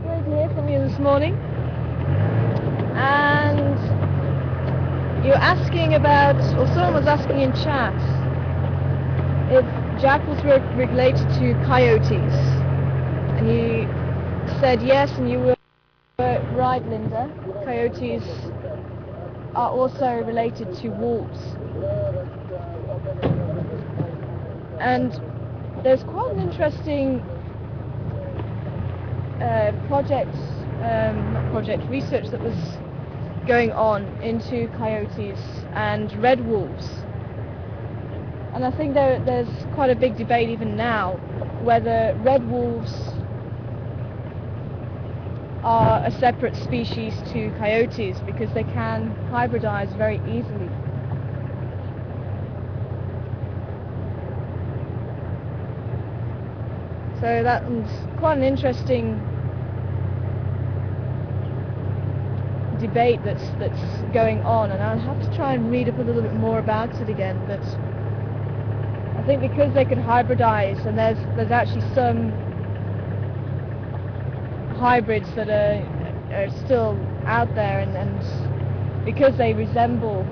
Great to hear from you this morning. And you're asking about, or someone was asking in chat, if jackals were related to coyotes. And you said yes, and you were right, Linda. Coyotes are also related to wolves. And there's quite an interesting research that was going on into coyotes and red wolves. And I think there's quite a big debate even now whether red wolves are a separate species to coyotes, because they can hybridize very easily. So that's quite an interesting debate that's going on, and I'll have to try and read up a little bit more about it again. But I think because they could hybridize, and there's actually some hybrids that are still out there, and because they resemble,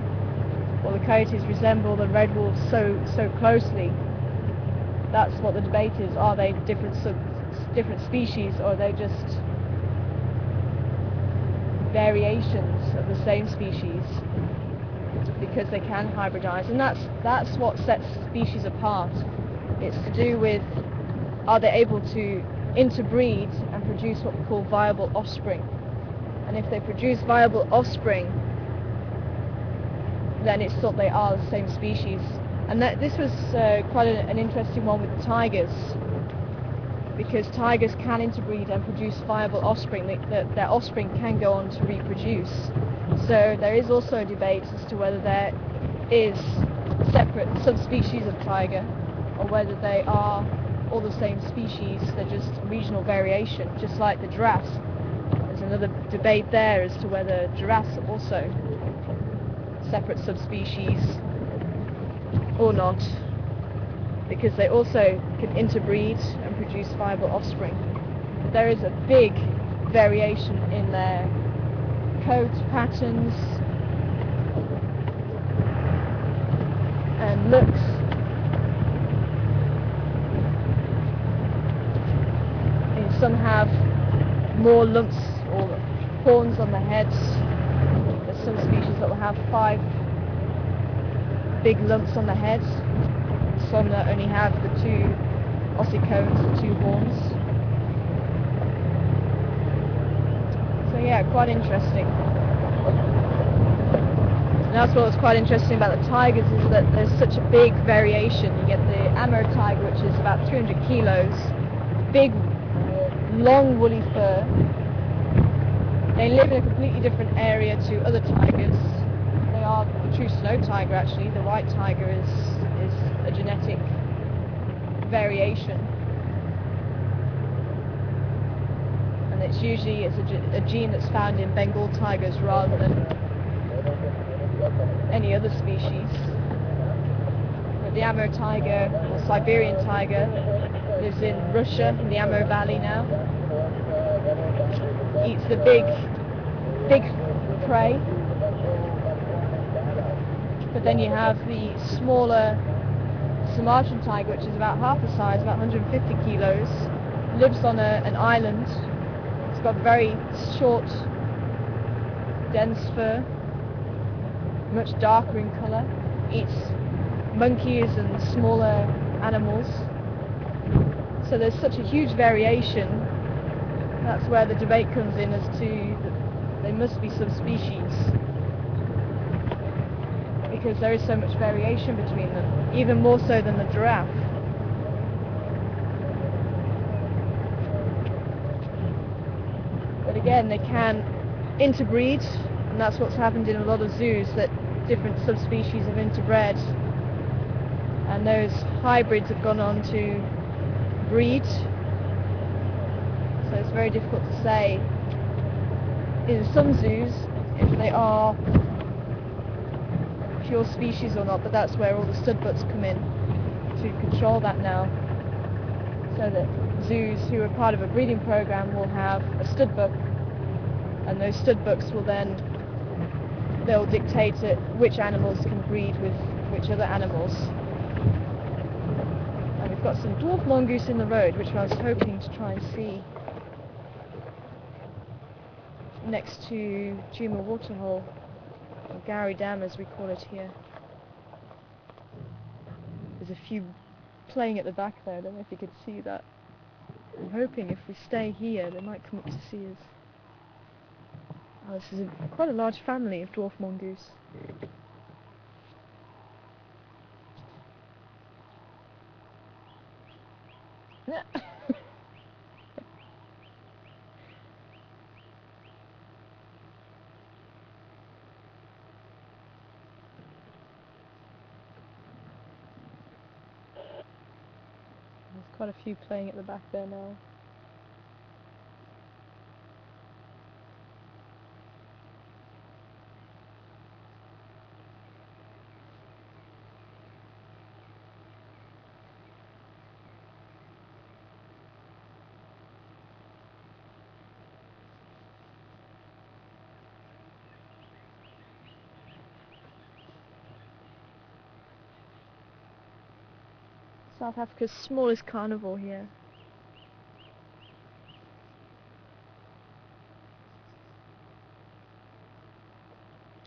or the coyotes resemble the red wolves so closely, that's what the debate is. Are they different species, or are they just variations of the same species? Because they can hybridize, and that's what sets species apart. It's to do with, are they able to interbreed and produce what we call viable offspring? And if they produce viable offspring, then it's thought they are the same species. And this was quite an interesting one with the tigers, because tigers can interbreed and produce viable offspring. Their offspring can go on to reproduce. So there is also a debate as to whether there is separate subspecies of tiger, or whether they are all the same species. They're just regional variation, just like the giraffes. There's another debate there as to whether giraffes are also separate subspecies or not, because they also can interbreed and produce viable offspring. But there is a big variation in their coat patterns and looks. And some have more lumps or horns on the heads. There's some species that will have 5 big lumps on the head. Some that only have the 2 ossicones, the 2 horns. So yeah, quite interesting. And that's what was quite interesting about the tigers, is that there's such a big variation. You get the Amur tiger, which is about 200 kilos, big, long woolly fur. They live in a completely different area to other tigers. They are the true snow tiger actually. The white tiger is a genetic variation. And it's usually a gene that's found in Bengal tigers rather than any other species. But the Amur tiger, or Siberian tiger, lives in Russia, in the Amur Valley now. Eats the big prey. But then you have the smaller Sumatran tiger, which is about half the size, about 150 kilos, lives on an island. It's got very short, dense fur, much darker in colour, eats monkeys and smaller animals. So there's such a huge variation. That's where the debate comes in, as to that they must be subspecies, because there is so much variation between them, even more so than the giraffe. But again, they can interbreed, and that's what's happened in a lot of zoos, that different subspecies have interbred, and those hybrids have gone on to breed. So it's very difficult to say in some zoos if they are pure species or not, but that's where all the studbooks come in to control that now. So that zoos who are part of a breeding program will have a studbook, and those studbooks will then, they'll dictate which animals can breed with which other animals. And we've got some dwarf mongoose in the road, which I was hoping to try and see next to Juma Waterhole, or Gowrie Dam as we call it here. There's a few playing at the back there. I don't know if you could see that. I'm hoping if we stay here they might come up to see us. Oh, this is quite a large family of dwarf mongoose. There's quite a few playing at the back there now. South Africa's smallest carnivore here.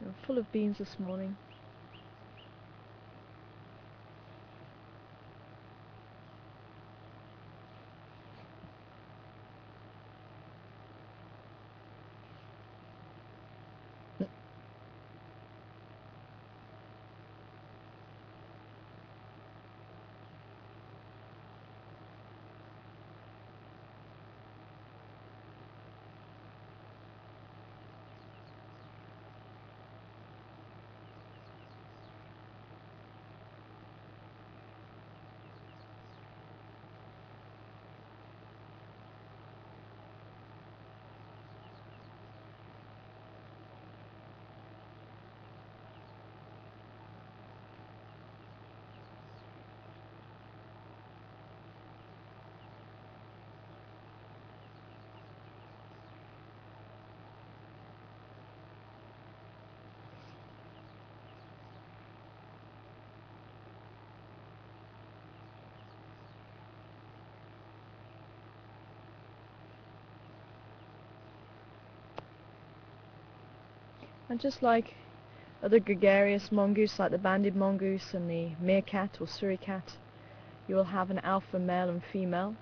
I'm full of beans this morning. And just like other gregarious mongoose, like the banded mongoose and the meerkat or suricat, you will have an alpha male and female.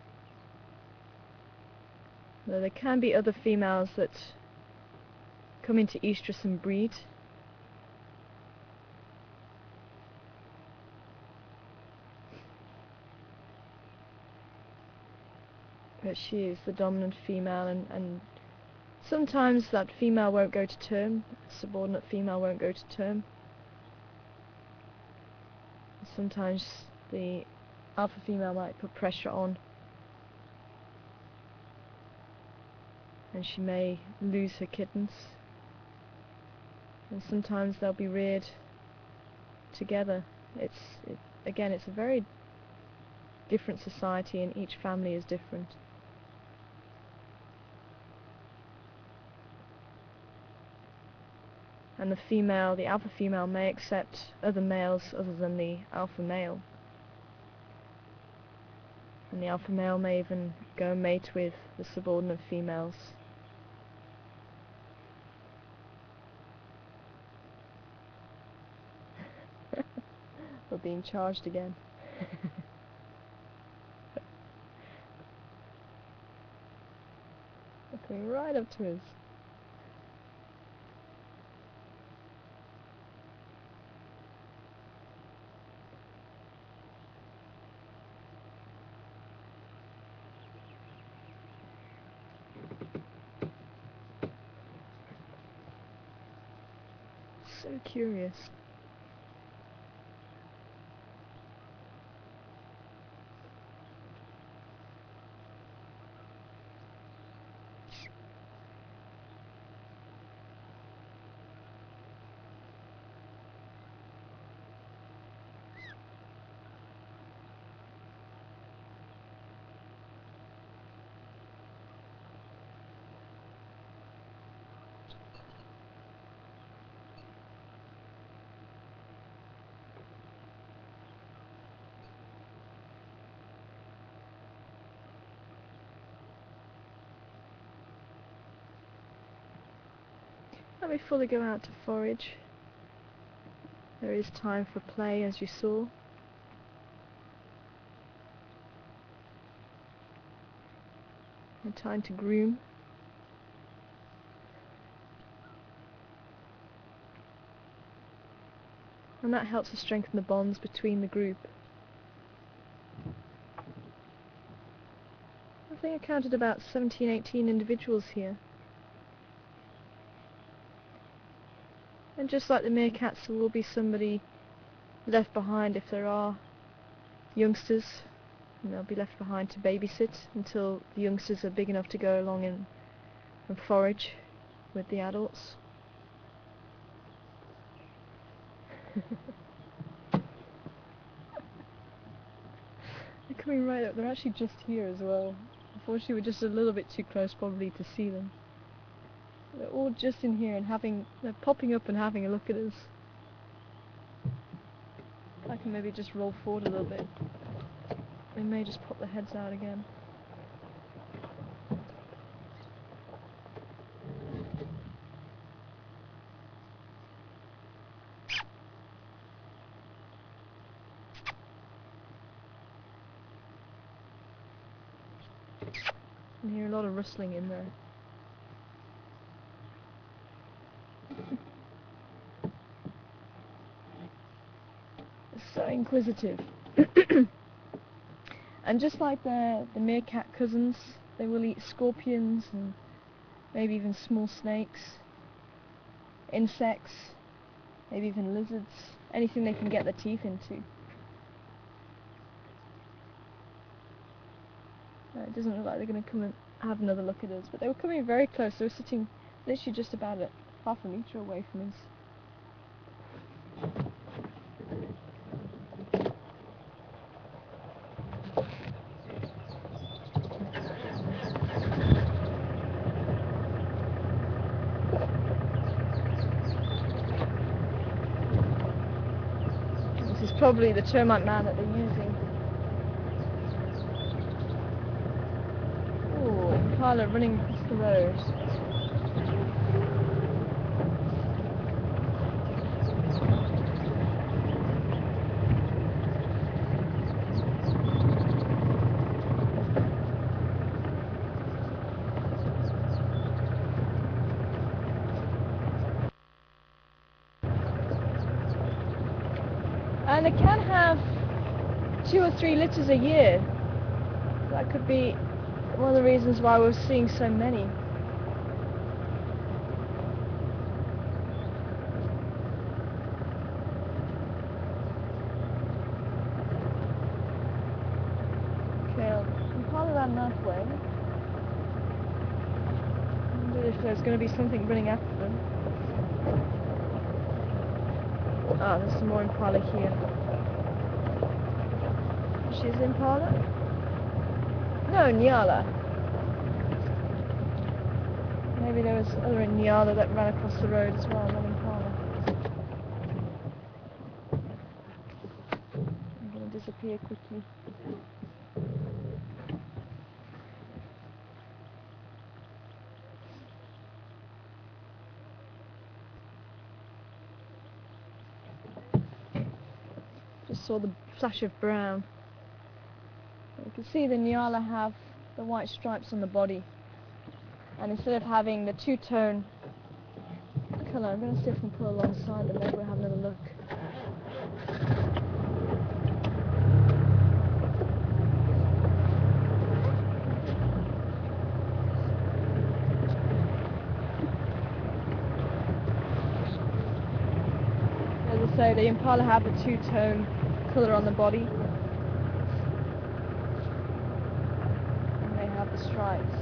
Though there can be other females that come into estrus and breed. But she is the dominant female, and sometimes that female won't go to term, subordinate female won't go to term. Sometimes the alpha female might put pressure on and she may lose her kittens. And sometimes they'll be reared together. Again, it's a very different society and each family is different. And the alpha female may accept other males other than the alpha male. And the alpha male may even go and mate with the subordinate females. We're being charged again. They're coming right up to us. So curious. Let me fully go out to forage. There is time for play, as you saw. And time to groom. And that helps to strengthen the bonds between the group. I think I counted about 17, 18 individuals here. And just like the meerkats, there will be somebody left behind if there are youngsters, and they'll be left behind to babysit until the youngsters are big enough to go along and forage with the adults. They're coming right up. They're actually just here as well. Unfortunately, we're just a little bit too close probably to see them. They're all just in here and they're popping up and having a look at us. I can maybe just roll forward a little bit. They may just pop their heads out again. I can hear a lot of rustling in there. It's so inquisitive. And just like the meerkat cousins, they will eat scorpions and maybe even small snakes, insects, maybe even lizards, anything they can get their teeth into. It doesn't look like they're going to come and have another look at us, but they were coming very close. They were sitting literally just about a half a metre away from us. This is probably the termite man that they're using. Oh, impala running across the road. And they can have 2 or 3 litters a year. That could be one of the reasons why we're seeing so many. Okay, impala ran that way. I wonder if there's going to be something running after them. Ah, there's some more impala here. She's impala? No, nyala. Maybe there was other nyala that ran across the road as well, not impala. I'm going to disappear quickly. Just saw the flash of brown. You can see the nyala have the white stripes on the body, and instead of having the two-tone colour, I'm going to see if I can pull alongside them. Maybe we'll have another look. As I say, the impala have the two-tone colour on the body, and they have the stripes.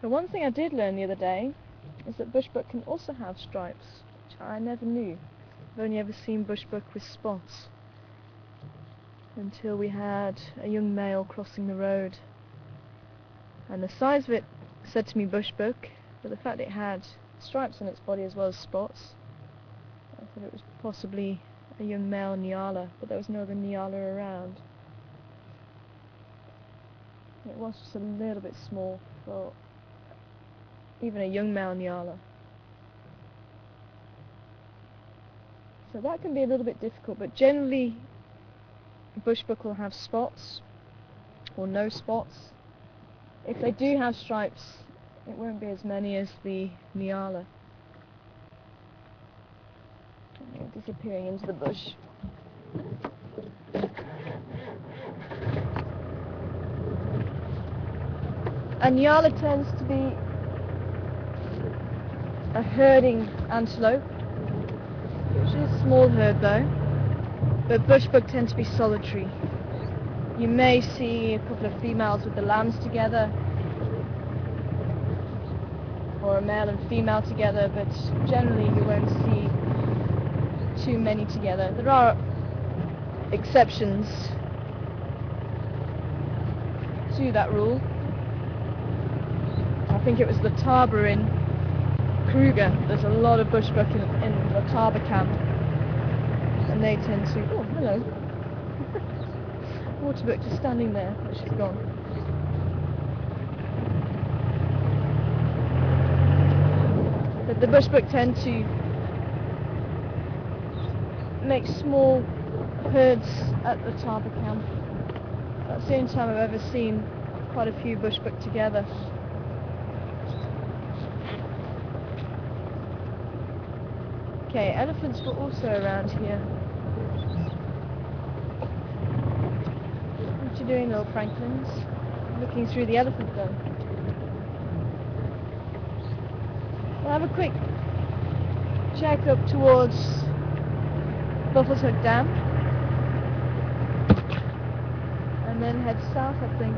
But one thing I did learn the other day is that bushbuck can also have stripes, which I never knew. I've only ever seen bushbuck with spots until we had a young male crossing the road, and the size of it said to me bushbuck, but the fact it had stripes on its body as well as spots, I thought it was possibly a young male nyala, but there was no other nyala around. It was just a little bit small for even a young male nyala. So that can be a little bit difficult, but generally bushbuck will have spots or no spots. If they do have stripes, it won't be as many as the nyala. Disappearing into the bush. A nyala tends to be a herding antelope, which is a small herd though, but bushbuck tend to be solitary. You may see a couple of females with the lambs together, or a male and female together, but generally you won't see too many together. There are exceptions to that rule. I think it was the Taba in Kruger. There's a lot of bushbuck in the Taba camp, and they tend to... Oh, hello. Waterbuck just standing there, but she's gone. But the bushbuck tend to make small herds at the Taba camp. That's the only time I've ever seen quite a few bushbuck together. Okay, elephants were also around here. What you doing, little Franklins? Looking through the elephant gun. We'll have a quick check up towards Buffalo's Hook Dam, and then head south, I think.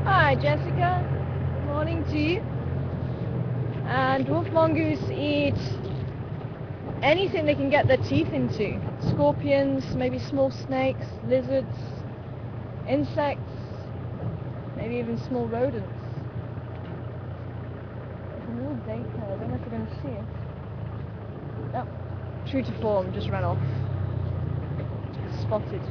Hi Jessica, morning to you. And wolf mongoose eat anything they can get their teeth into. Scorpions, maybe small snakes, lizards, insects, maybe even small rodents. There's a little date there, I don't know if you're going to see it. Oh, true to form, just ran off. Spotted.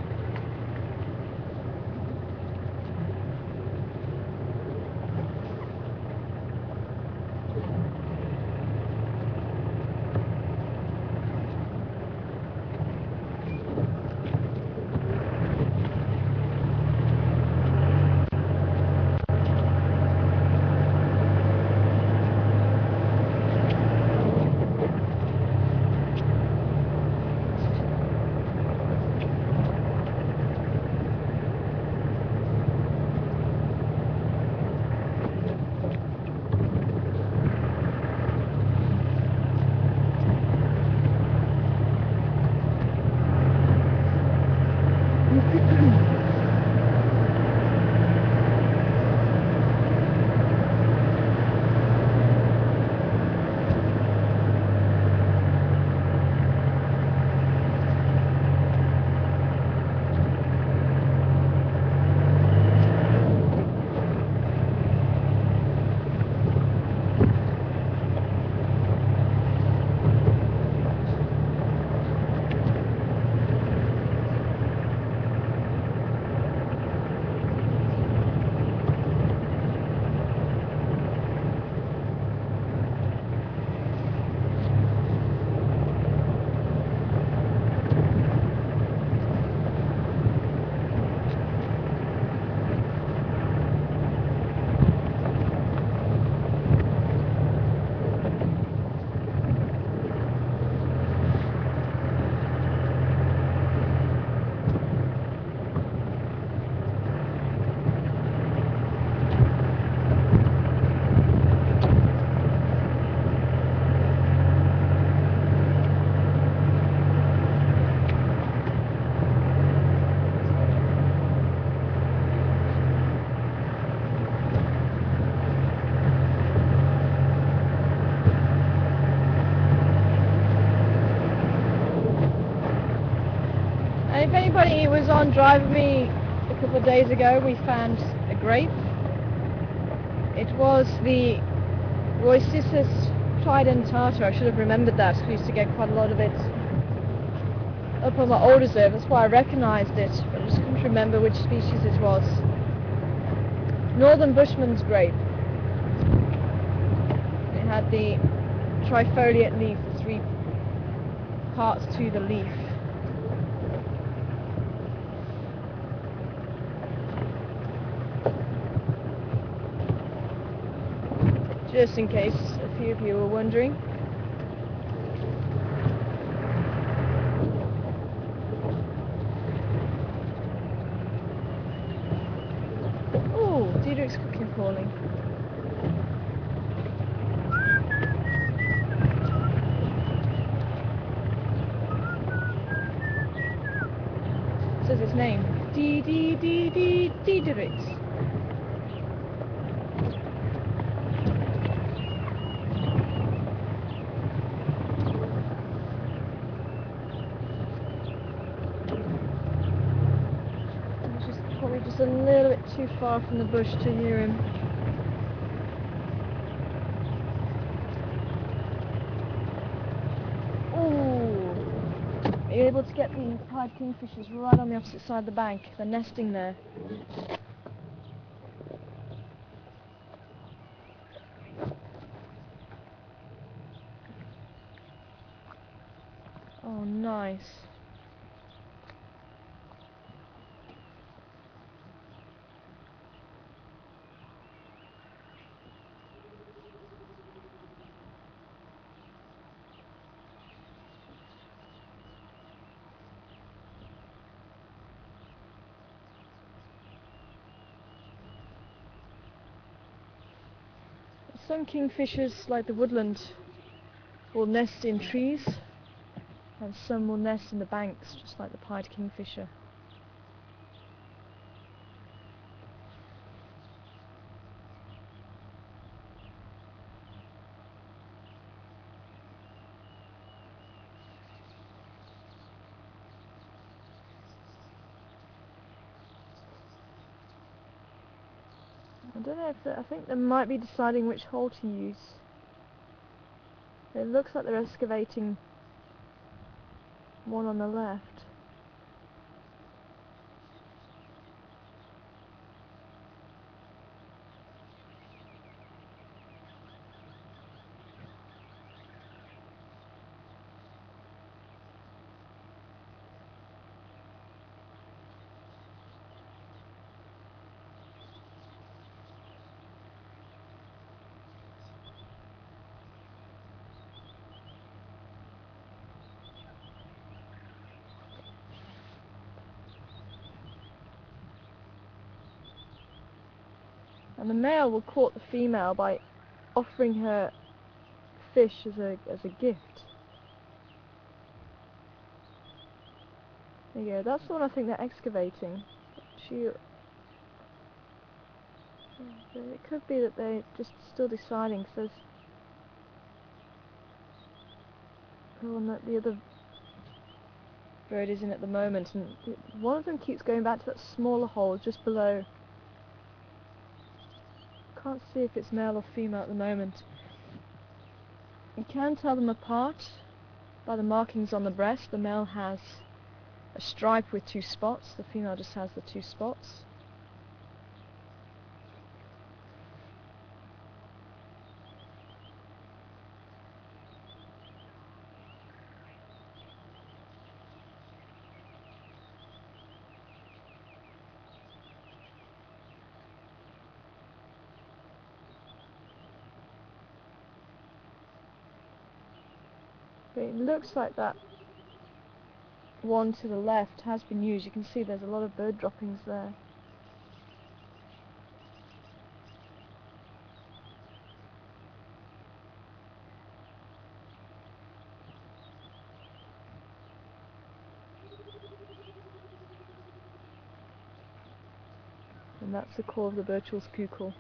funny, it was on Drive With Me a couple of days ago. We found a grape. It was the Roycissus trident tartar. I should have remembered that. We used to get quite a lot of it up on my old reserve. That's why I recognised it, but I just couldn't remember which species it was. Northern Bushman's grape. It had the trifoliate leaf, the 3 parts to the leaf. Just in case a few of you were wondering. Oh, Diedrich's cooking calling. Says his name. Diedrichs. Probably just a little bit too far from the bush to hear him. Ooh! You're able to get the pied kingfishers right on the opposite side of the bank. They're nesting there. Oh, nice. Some kingfishers, like the woodland, will nest in trees, and some will nest in the banks, just like the pied kingfisher. I don't know if I think they might be deciding which hole to use. It looks like they're excavating one on the left. And the male will court the female by offering her fish as a gift. There you go, that's the one I think they're excavating. It could be that they're just still deciding, because there's one that the other bird is in at the moment, and one of them keeps going back to that smaller hole just below. Can't see if it's male or female at the moment. You can tell them apart by the markings on the breast. The male has a stripe with 2 spots, the female just has the 2 spots. But it looks like that one to the left has been used. You can see there's a lot of bird droppings there. And that's the call of the Birchall's cuckoo.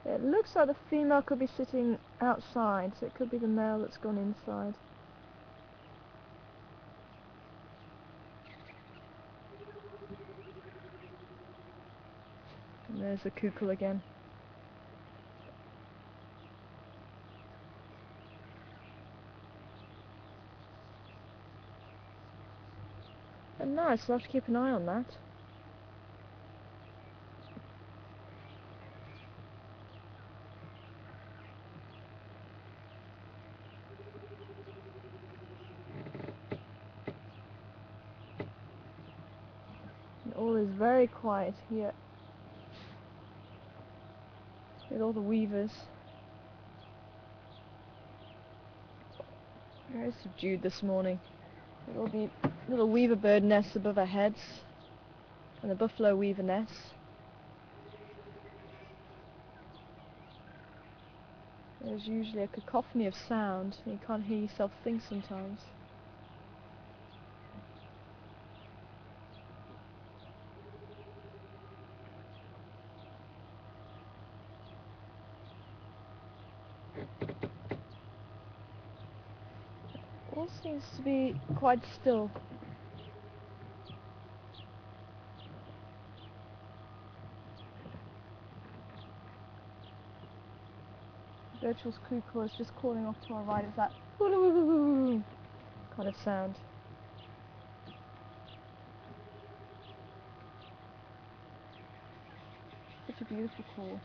It looks like the female could be sitting outside, so it could be the male that's gone inside. And there's the cuckoo again. And nice, I'll have to keep an eye on that. And all is very quiet here with all the weavers. Very subdued this morning. There will be little weaver bird nests above our heads, and the buffalo weaver nests. There's usually a cacophony of sound, and you can't hear yourself think sometimes. All seems to be quite still. Virtual's cuckoo is just calling off to our right. It's that kind of sound. Such a beautiful call.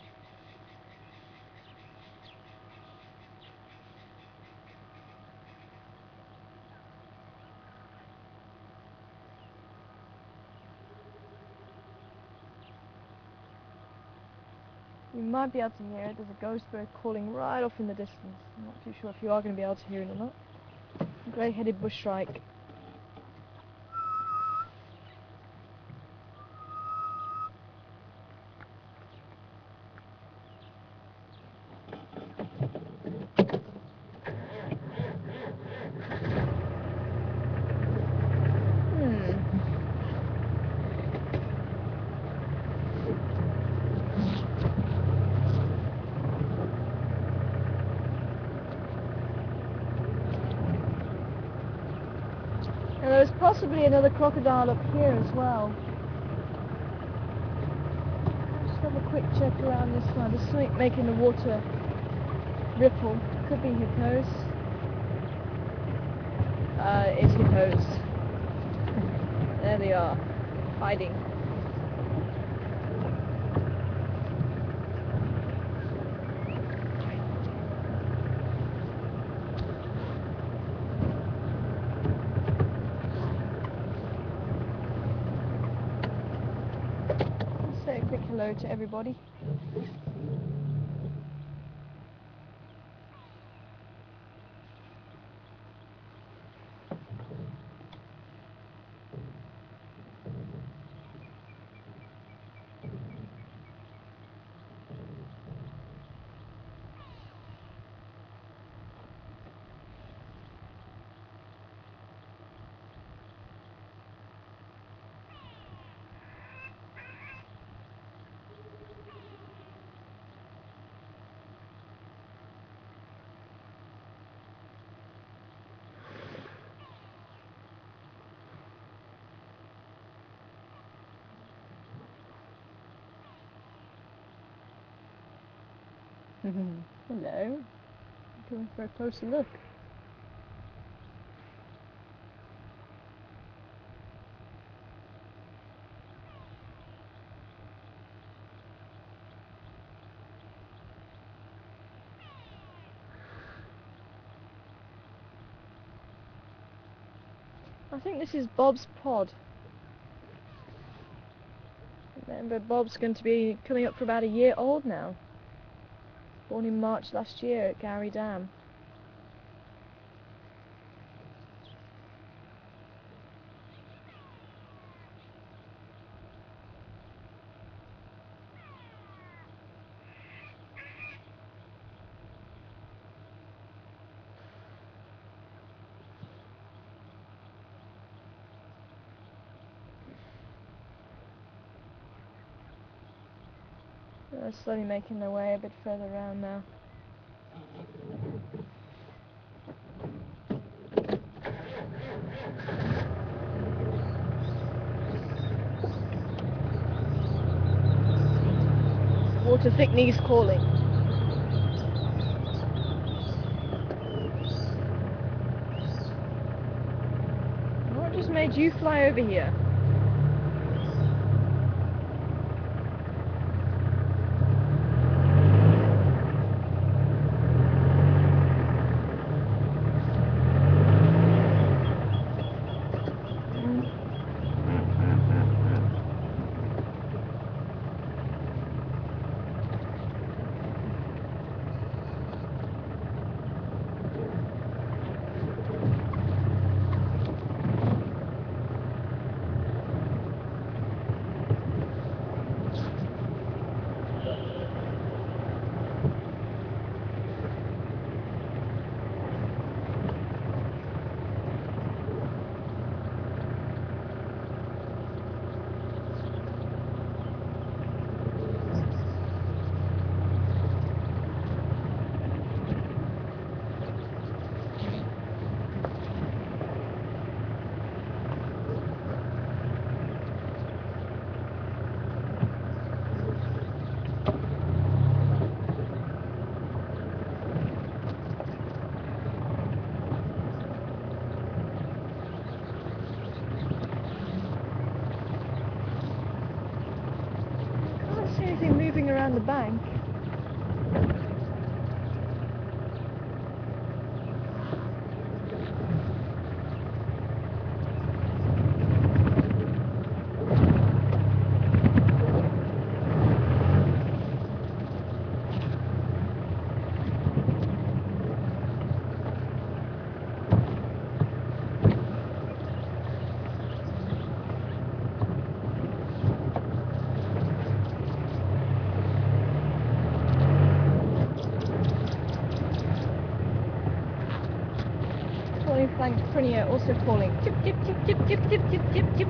You might be able to hear it. There's a ghost bird calling right off in the distance. I'm not too sure if you are going to be able to hear it or not. Grey-headed bush shrike. And there's possibly another crocodile up here as well. Just have a quick check around this one. There's something making the water ripple. Could be hippos. It's hippos. There they are, hiding. Say a quick hello to everybody. Hello. Going for a closer look. I think this is Bob's pod. Remember, Bob's going to be coming up for about a year old now. Born in March last year at Gowrie Dam. They're slowly making their way a bit further around now. Water thickening's calling. What just made you fly over here? Can't see anything moving around the bank. Calling flank Prinia, also calling. Tip tip tip tip tip tip tip tip tip.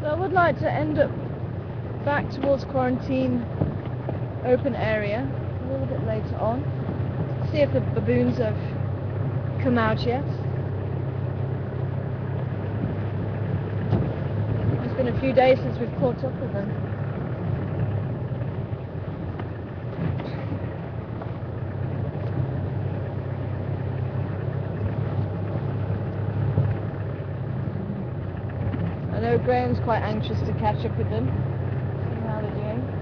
So I would like to end up back towards quarantine open area a little bit later on. See if the baboons have come out yet. It's been a few days since we've caught up with them. I know Graham's quite anxious to catch up with them, see how they're doing.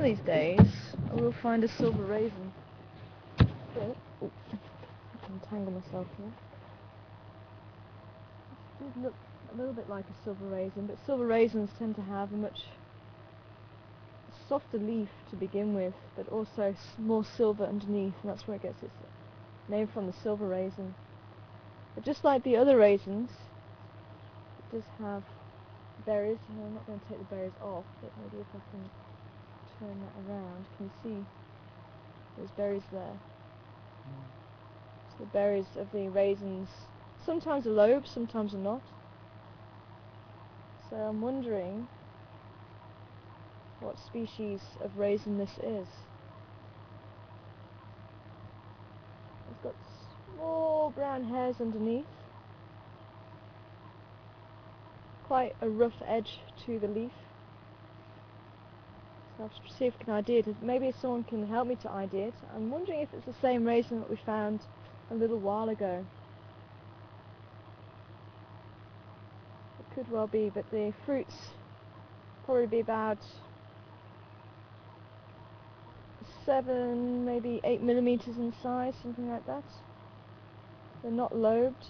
of these days I will find a silver raisin. Okay. Ooh, untangle myself here. It does look a little bit like a silver raisin, but silver raisins tend to have a much softer leaf to begin with, but also more silver underneath, and that's where it gets its name from, the silver raisin. But just like the other raisins, it does have berries, and I'm not going to take the berries off, but maybe if I can turn that around, can you see there's berries there? So the berries of the raisins sometimes are lobes, sometimes are not. So I'm wondering what species of raisin this is. It's got small brown hairs underneath, quite a rough edge to the leaf. So I'll see if I can ID it. Maybe someone can help me to ID it. I'm wondering if it's the same raisin that we found a little while ago. It could well be, but the fruits probably be about 7, maybe 8 millimeters in size, something like that. They're not lobed.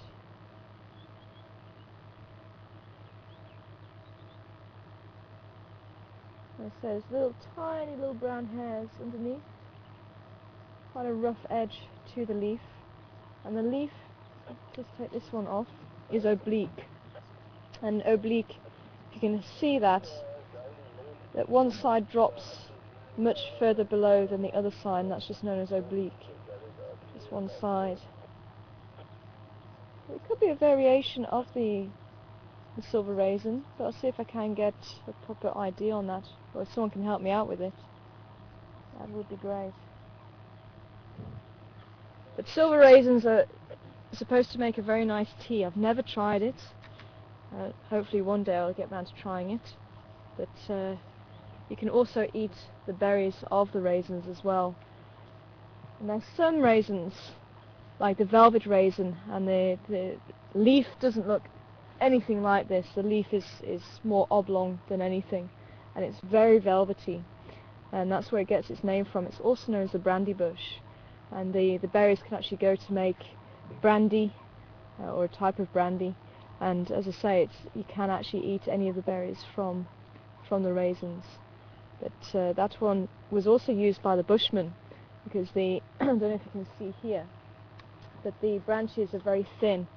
Like I said, there's tiny little brown hairs underneath. Quite a rough edge to the leaf. And the leaf, just take this one off, is oblique. And oblique, if you can see that one side drops much further below than the other side, and that's just known as oblique. Just one side. It could be a variation of the silver raisin, but I'll see if I can get a proper ID on that, or if someone can help me out with it. That would be great. But silver raisins are supposed to make a very nice tea. I've never tried it. Hopefully one day I'll get round to trying it. But you can also eat the berries of the raisins as well. And there's some raisins, like the velvet raisin, and the leaf doesn't look anything like this. The leaf is more oblong than anything, and it's very velvety, and that's where it gets its name from. It's also known as the brandy bush, and the berries can actually go to make brandy, or a type of brandy. And as I say, you can actually eat any of the berries from the raisins. But that one was also used by the Bushmen, because I don't know if you can see here, but the branches are very thin,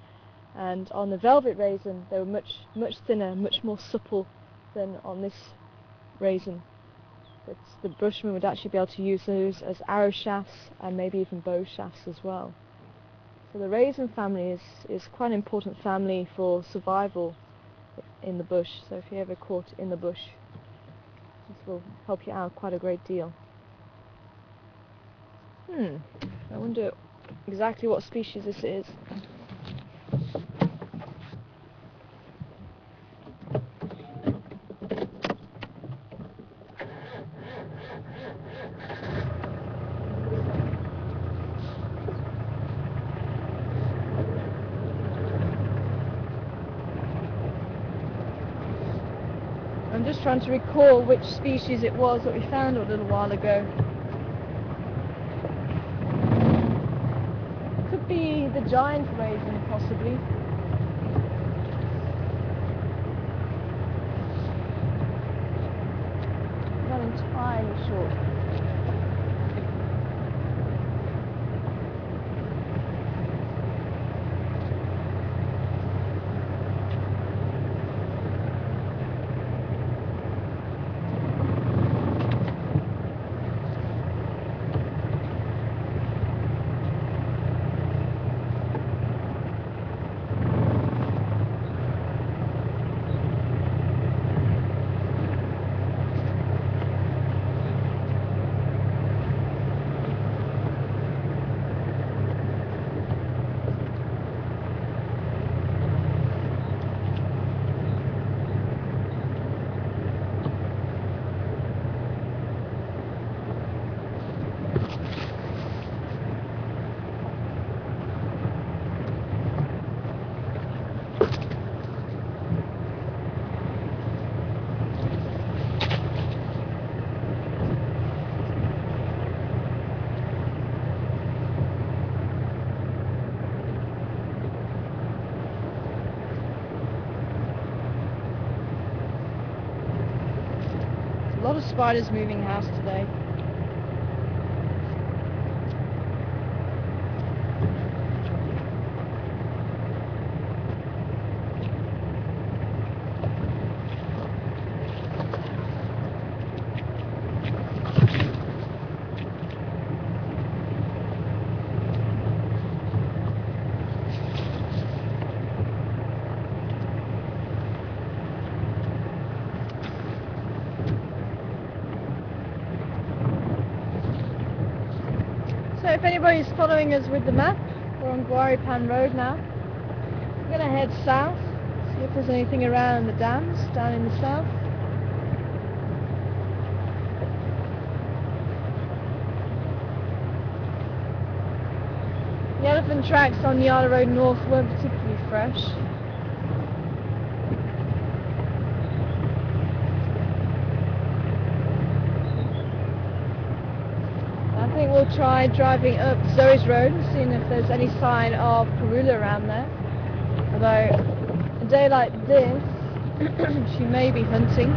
and on the velvet raisin they were much thinner, much more supple than on this raisin. But the Bushmen would actually be able to use those as arrow shafts and maybe even bow shafts as well. So the raisin family is quite an important family for survival in the bush. So if you're ever caught in the bush, this will help you out quite a great deal. I wonder exactly what species this is. I'm just trying to recall which species it was that we found a little while ago. Could be the giant raisin, possibly. Not entirely sure. lot of spiders moving house today. So if anybody's following us with the map, we're on Guaripan Road now. We're going to head south, see if there's anything around the dams down in the south. The elephant tracks on Yala Road North weren't particularly fresh. I think we'll try driving up Zoe's Road and seeing if there's any sign of Karula around there. Although, a day like this, she may be hunting.